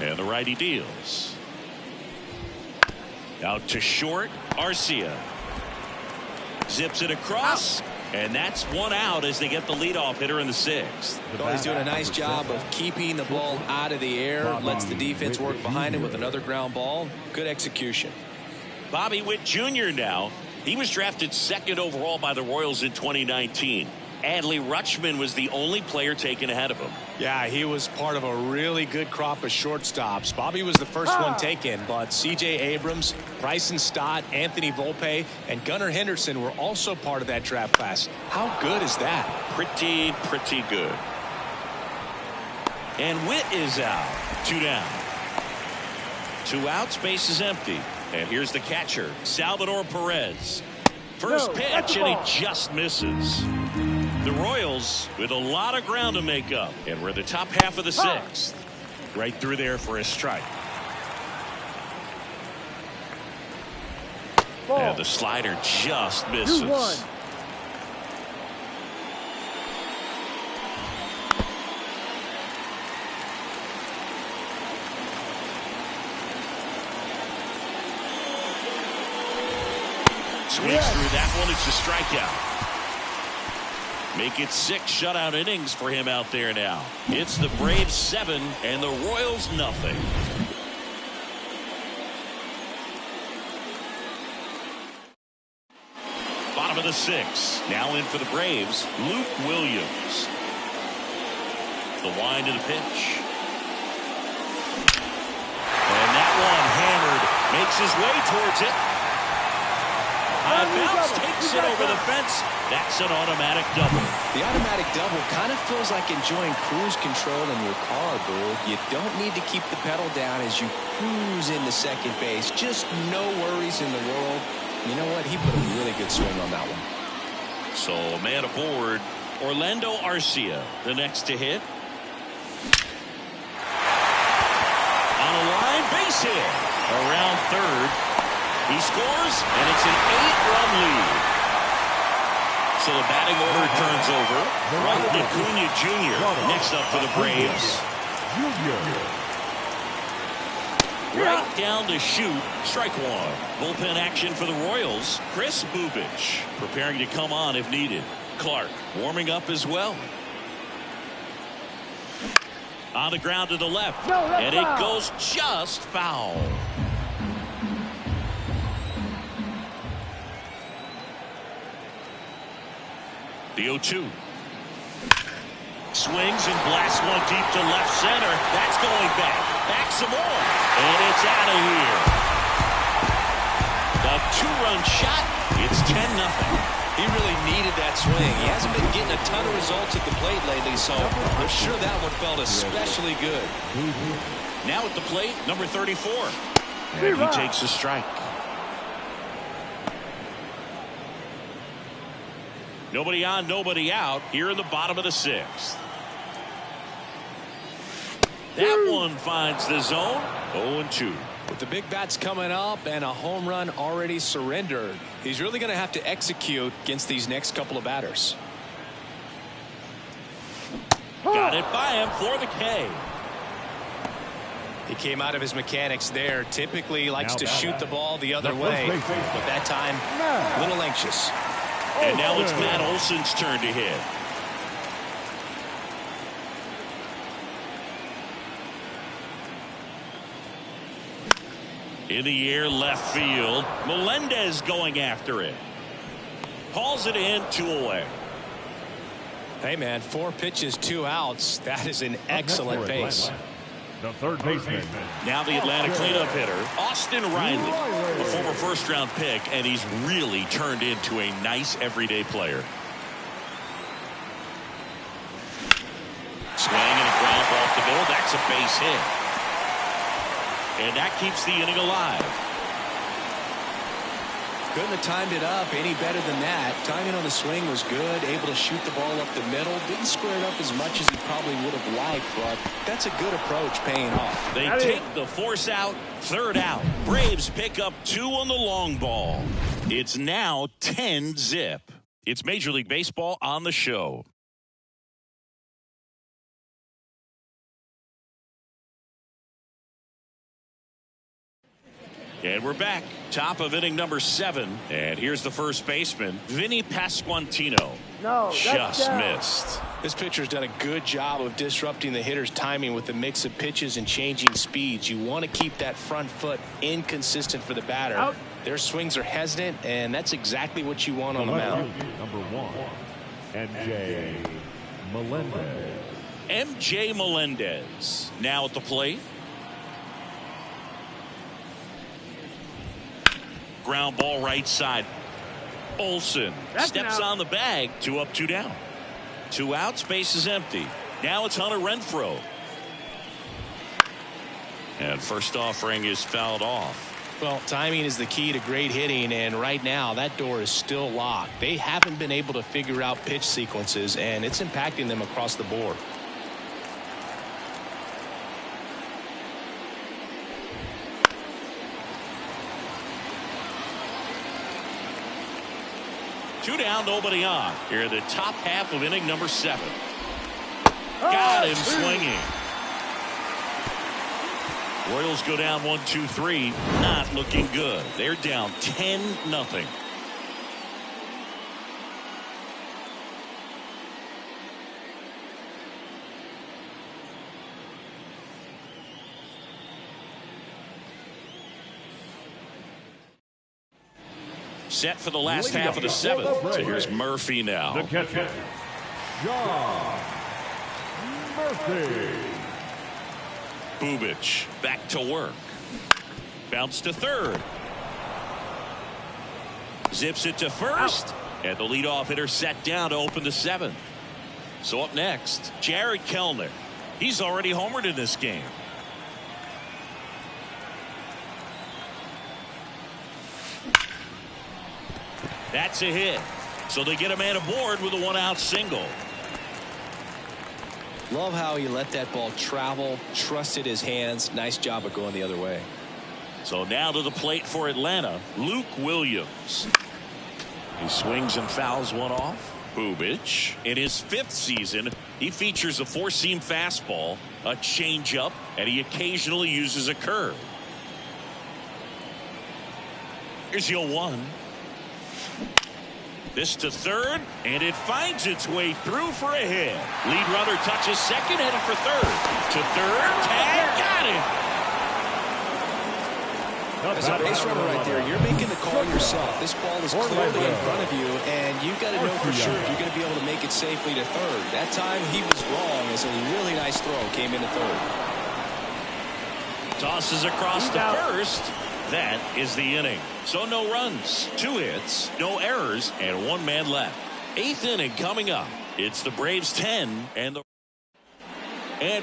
And the righty deals. Out to short. Arcia zips it across. And that's 1 out as they get the leadoff hitter in the 6th.
Well, he's doing a nice job of keeping the ball out of the air. Lets the defense work behind him with another ground ball. Good execution.
Bobby Witt Jr. now. He was drafted 2nd overall by the Royals in 2019. Adley Rutschman was the only player taken ahead of him.
Yeah, he was part of a really good crop of shortstops. Bobby was the first one taken, but C.J. Abrams, Bryson Stott, Anthony Volpe, and Gunnar Henderson were also part of that draft class. How good is that?
Pretty good. And Witt is out. 2 down. 2 outs, base is empty. And here's the catcher, Salvador Perez. First pitch, and he just misses. The Royals with a lot of ground to make up. And we're in the top half of the 6th. Right through there for a strike. And the slider just misses.
2-1.
Swings through that one. It's a strikeout. Make it 6 shutout innings for him out there now. It's the Braves 7 and the Royals nothing. Bottom of the 6th. Now in for the Braves, Luke Williams. The wind of the pitch. And that one hammered. Makes his way towards it. High bounce takes it over the fence. That's an automatic double.
The automatic double kind of feels like enjoying cruise control in your car, Boo. You don't need to keep the pedal down as you cruise into second base. Just no worries in the world. You know what? He put a really good swing on that one.
So a man aboard, Orlando Arcia, the next to hit. On a line, base hit. Around third. He scores, and it's an 8-run lead. So the batting order turns over. Ronald Acuna Jr. next up for the Braves. Right down to shoot. Strike one. Bullpen action for the Royals. Chris Bubich preparing to come on if needed. Clark warming up as well. On the ground to the left. And it goes just foul. The 0-2. Swings and blasts one deep to left center. That's going back. Back some more. And it's out of here. The 2-run shot. It's 10-0.
He really needed that swing. He hasn't been getting a ton of results at the plate lately, so I'm sure that one felt especially good.
Now at the plate, number 34. And he takes a strike. Nobody on, nobody out here in the bottom of the 6th. That one finds the zone. 0-2.
With the big bats coming up and a home run already surrendered, he's really going to have to execute against these next couple of batters.
Got it by him for the K.
He came out of his mechanics there. Typically he likes to shoot the ball the other way, but that time a little anxious.
And now it's Matt Olson's turn to hit. In the air, left field. Melendez going after it. Hauls it in, 2 away.
Hey, man, 4 pitches, 2 outs. That is an excellent pace.
The third baseman.
Now the Atlanta cleanup hitter, Austin Riley, a former first-round pick, and he's really turned into a nice everyday player. Swing and a ground ball up the middle. That's a base hit. And that keeps the inning alive.
Couldn't have timed it up any better than that. Timing on the swing was good. Able to shoot the ball up the middle. Didn't square it up as much as he probably would have liked, but that's a good approach paying off.
They take the force out. 3rd out. Braves pick up 2 on the long ball. It's now 10-zip. It's Major League Baseball on the show. And we're back. Top of inning number 7. And here's the first baseman, Vinny Pasquantino. Just missed.
This pitcher's done a good job of disrupting the hitter's timing with the mix of pitches and changing speeds. You want to keep that front foot inconsistent for the batter. Their swings are hesitant, and that's exactly what you want on the mound.
Number 1, MJ Melendez.
MJ Melendez now at the plate. Ground ball right side. Olson steps on the bag. 2 up, 2 down. 2 outs, base is empty. Now it's Hunter Renfroe. And first offering is fouled off.
Well, timing is the key to great hitting, and right now that door is still locked. They haven't been able to figure out pitch sequences, and it's impacting them across the board.
Two down, nobody on. Here in the top half of inning number 7. Got him swinging. Royals go down 1-2-3. Not looking good. They're down 10-0. Set for the last half of the 7th. So here's Murphy now.
The catcher, John Murphy.
Bubic back to work. Bounce to third. Zips it to first. And the leadoff hitter set down to open the 7th. So up next, Jared Kellner. He's already homered in this game. That's a hit. So they get a man aboard with a 1-out single.
Love how he let that ball travel, trusted his hands. Nice job of going the other way.
So now to the plate for Atlanta, Luke Williams. He swings and fouls one off. Bubic, in his 5th season, he features a 4-seam fastball, a changeup, and he occasionally uses a curve. Here's 0-1. This to third, and it finds its way through for a hit. Lead runner touches second, headed for third. To third, tag, got it.
As a base runner right there, you're making the call yourself. This ball is clearly in front of you, and you've got to know for sure if you're going to be able to make it safely to third. That time he was wrong, as a really nice throw came into third.
Tosses across to first. That is the inning. So no runs, 2 hits, no errors, and 1 man left. 8th inning coming up. It's the Braves 10 and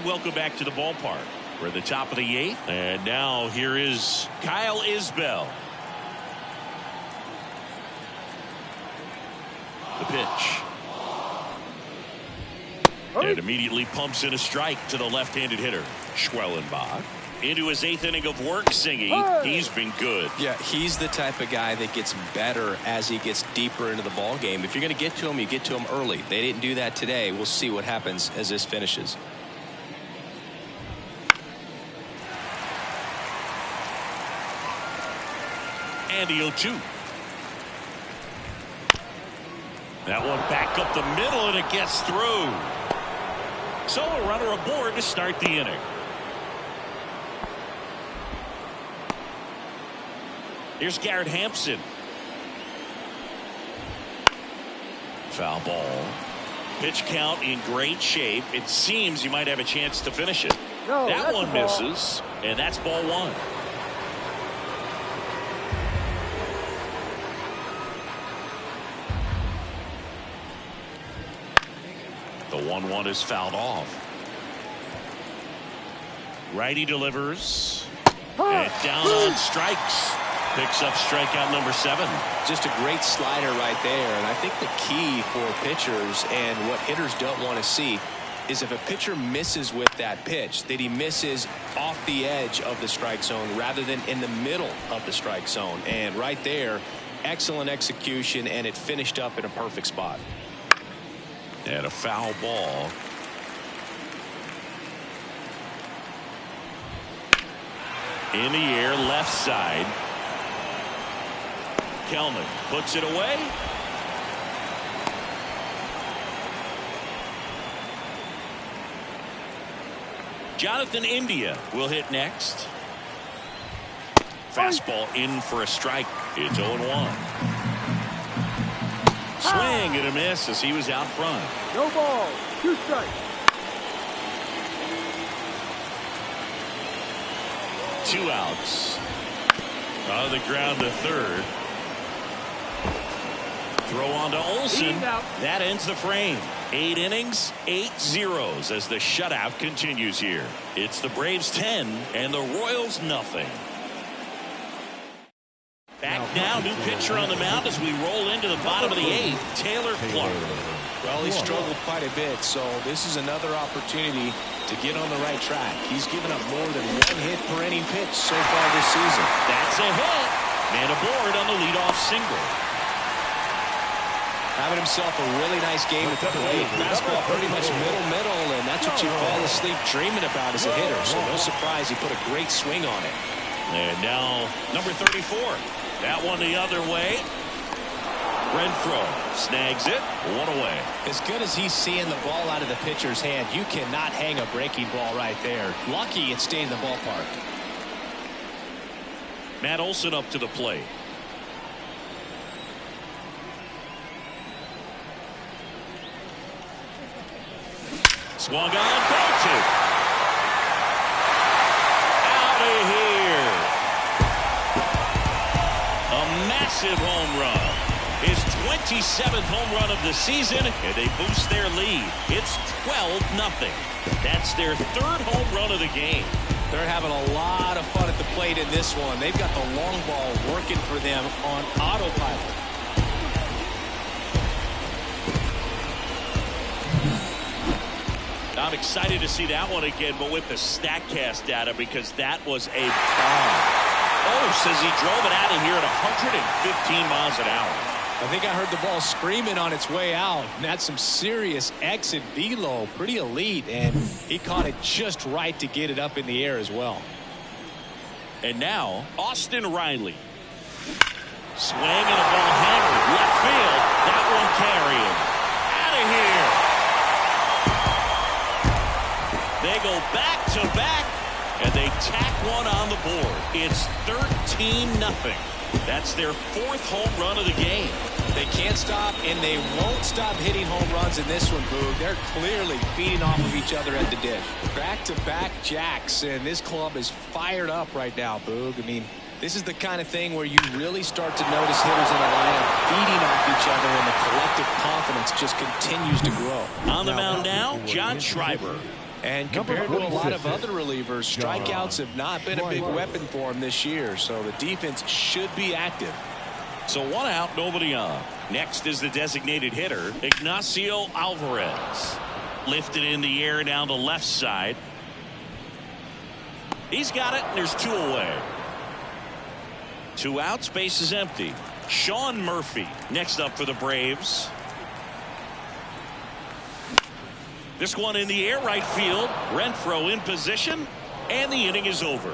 welcome back to the ballpark. We're at the top of the 8th, and now here is Kyle Isbell. The pitch. And immediately pumps in a strike to the left-handed hitter, Schwellenbach. Into his 8th inning of work singing. He's been good.
Yeah, he's the type of guy that gets better as he gets deeper into the ball game. If you're going to get to him, you get to him early. They didn't do that today. We'll see what happens as this finishes.
And the 0-2. That one back up the middle, and it gets through. So a runner aboard to start the inning. Here's Garrett Hampson. Foul ball. Pitch count in great shape. It seems he might have a chance to finish it.
No,
that one misses, and that's ball 1. The 1-1 is fouled off. Righty delivers. And down on strikes. Picks up strikeout number 7.
Just a great slider right there. And I think the key for pitchers and what hitters don't want to see is if a pitcher misses with that pitch, that he misses off the edge of the strike zone rather than in the middle of the strike zone. And right there, excellent execution, and it finished up in a perfect spot.
And a foul ball. In the air, left side. Kelman puts it away. Jonathan India will hit next. Fastball in for a strike. It's 0-1. Swing and a miss as he was out front.
No ball. 2 strikes.
2 outs. On the ground to third. Throw on to Olsen. That ends the frame. 8 innings, 8 zeros as the shutout continues here. It's the Braves 10 and the Royals nothing. Back now, new pitcher on the mound as we roll into the bottom of the 8th, Taylor Clark.
Well, he struggled quite a bit, so this is another opportunity to get on the right track. He's given up more than 1 hit per inning pitch so far this season.
That's a hit. Man aboard on the leadoff single.
Having himself a really nice game at the plate. Fastball pretty much middle, and that's what you fall asleep dreaming about as a hitter. So no surprise he put a great swing on it.
And now number 34. That one the other way. Renfroe snags it. 1 away.
As good as he's seeing the ball out of the pitcher's hand, you cannot hang a breaking ball right there. Lucky it stayed in the ballpark.
Matt Olson up to the plate. Swung on, ball to. Out of here. A massive home run. His 27th home run of the season, and they boost their lead. It's 12-0. That's their 3rd home run of the game.
They're having a lot of fun at the plate in this one. They've got the long ball working for them on autopilot.
I'm excited to see that one again, but with the StatCast data, because that was a bomb. Oh, says he drove it out of here at 115 miles an hour.
I think I heard the ball screaming on its way out. And that's some serious exit velo. Pretty elite, and he caught it just right to get it up in the air as well.
And now, Austin Riley. Swing and a ball hammered. Left field. That one carrying. Out of here. They go back-to-back, and they tack one on the board. It's 13-0. That's their 4th home run of the game.
They can't stop, and they won't stop hitting home runs in this one, Boog. They're clearly feeding off of each other at the dish. Back-to-back jacks, and this club is fired up right now, Boog. I mean, this is the kind of thing where you really start to notice hitters in the lineup feeding off each other, and the collective confidence just continues to grow.
On the mound now, John Schreiber.
And compared to a lot of other relievers, strikeouts have not been a big weapon for him this year, so the defense should be active.
So 1 out, nobody on. Next is the designated hitter, Ignacio Alvarez. Lifted in the air down the left side. He's got it, and there's 2 away. 2 outs, base is empty. Sean Murphy next up for the Braves. This one in the air, right field. Renfroe in position, and the inning is over.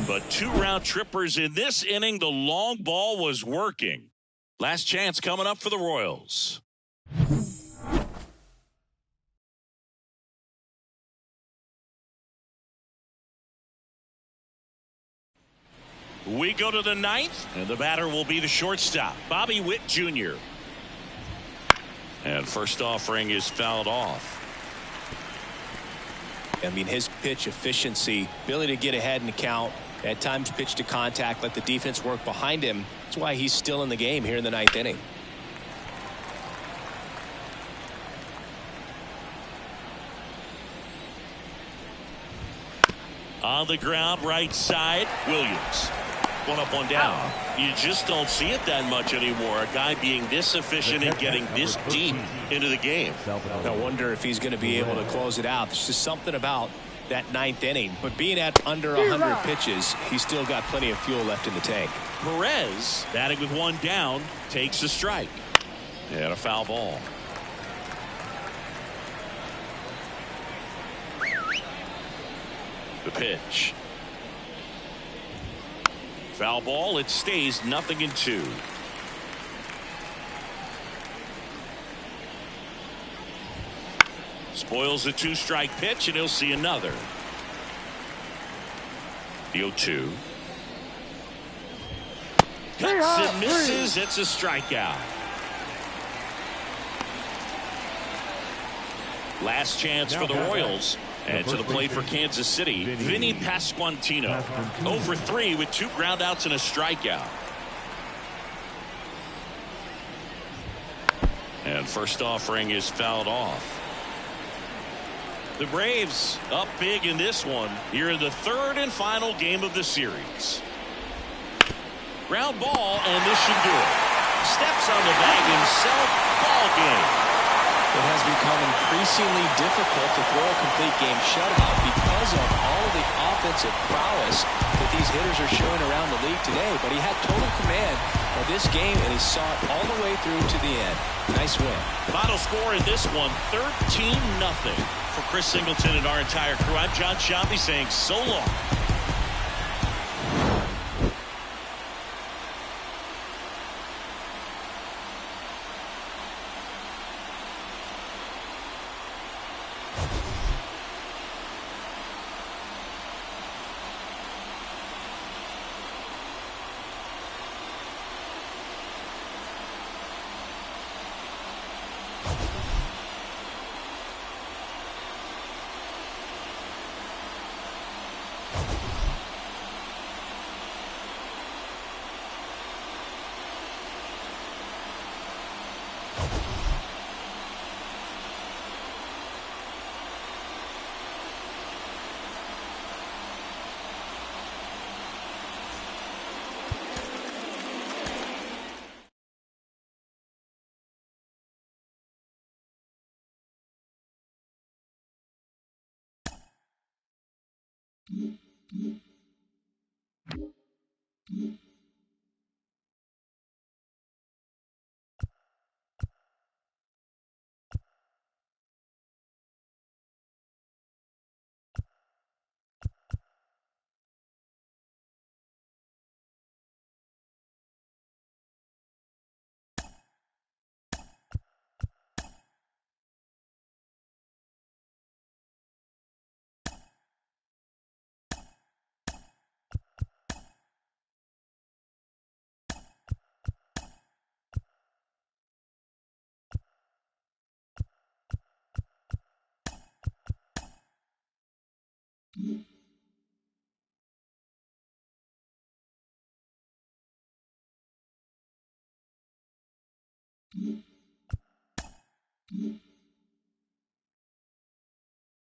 But 2 round trippers in this inning. The long ball was working. Last chance coming up for the Royals. We go to the 9th, and the batter will be the shortstop, Bobby Witt Jr. And first offering is fouled off.
I mean, his pitch efficiency, ability to get ahead in the count, at times pitch to contact, let the defense work behind him. That's why he's still in the game here in the 9th inning.
On the ground, right side, Williams. 1 up, 1 down. You just don't see it that much anymore. A guy being this efficient and getting this deep into the game.
I wonder if he's going to be able to close it out. There's just something about that 9th inning. But being at under 100 pitches, he's still got plenty of fuel left in the tank.
Perez, batting with 1 down, takes a strike. And a foul ball. The pitch. Foul ball. It stays 0-2. Spoils the 2-strike pitch, and he'll see another. The 0-2. Cuts and misses. It's a strikeout. Last chance for the Royals. And to the plate for Kansas City, Vinny Pasquantino. 0 for 3 with 2 groundouts and a strikeout. And first offering is fouled off. The Braves up big in this one here in the third and final game of the series. Ground ball, and this should do it. Steps on the bag himself. Ball game.
It has become increasingly difficult to throw a complete game shutout because of all of the offensive prowess that these hitters are showing around the league today. But he had total command of this game, and he saw it all the way through to the end. Nice win.
Final score in this one, 13-0 for Chris Singleton and our entire crew. I'm John Sciambi saying so long.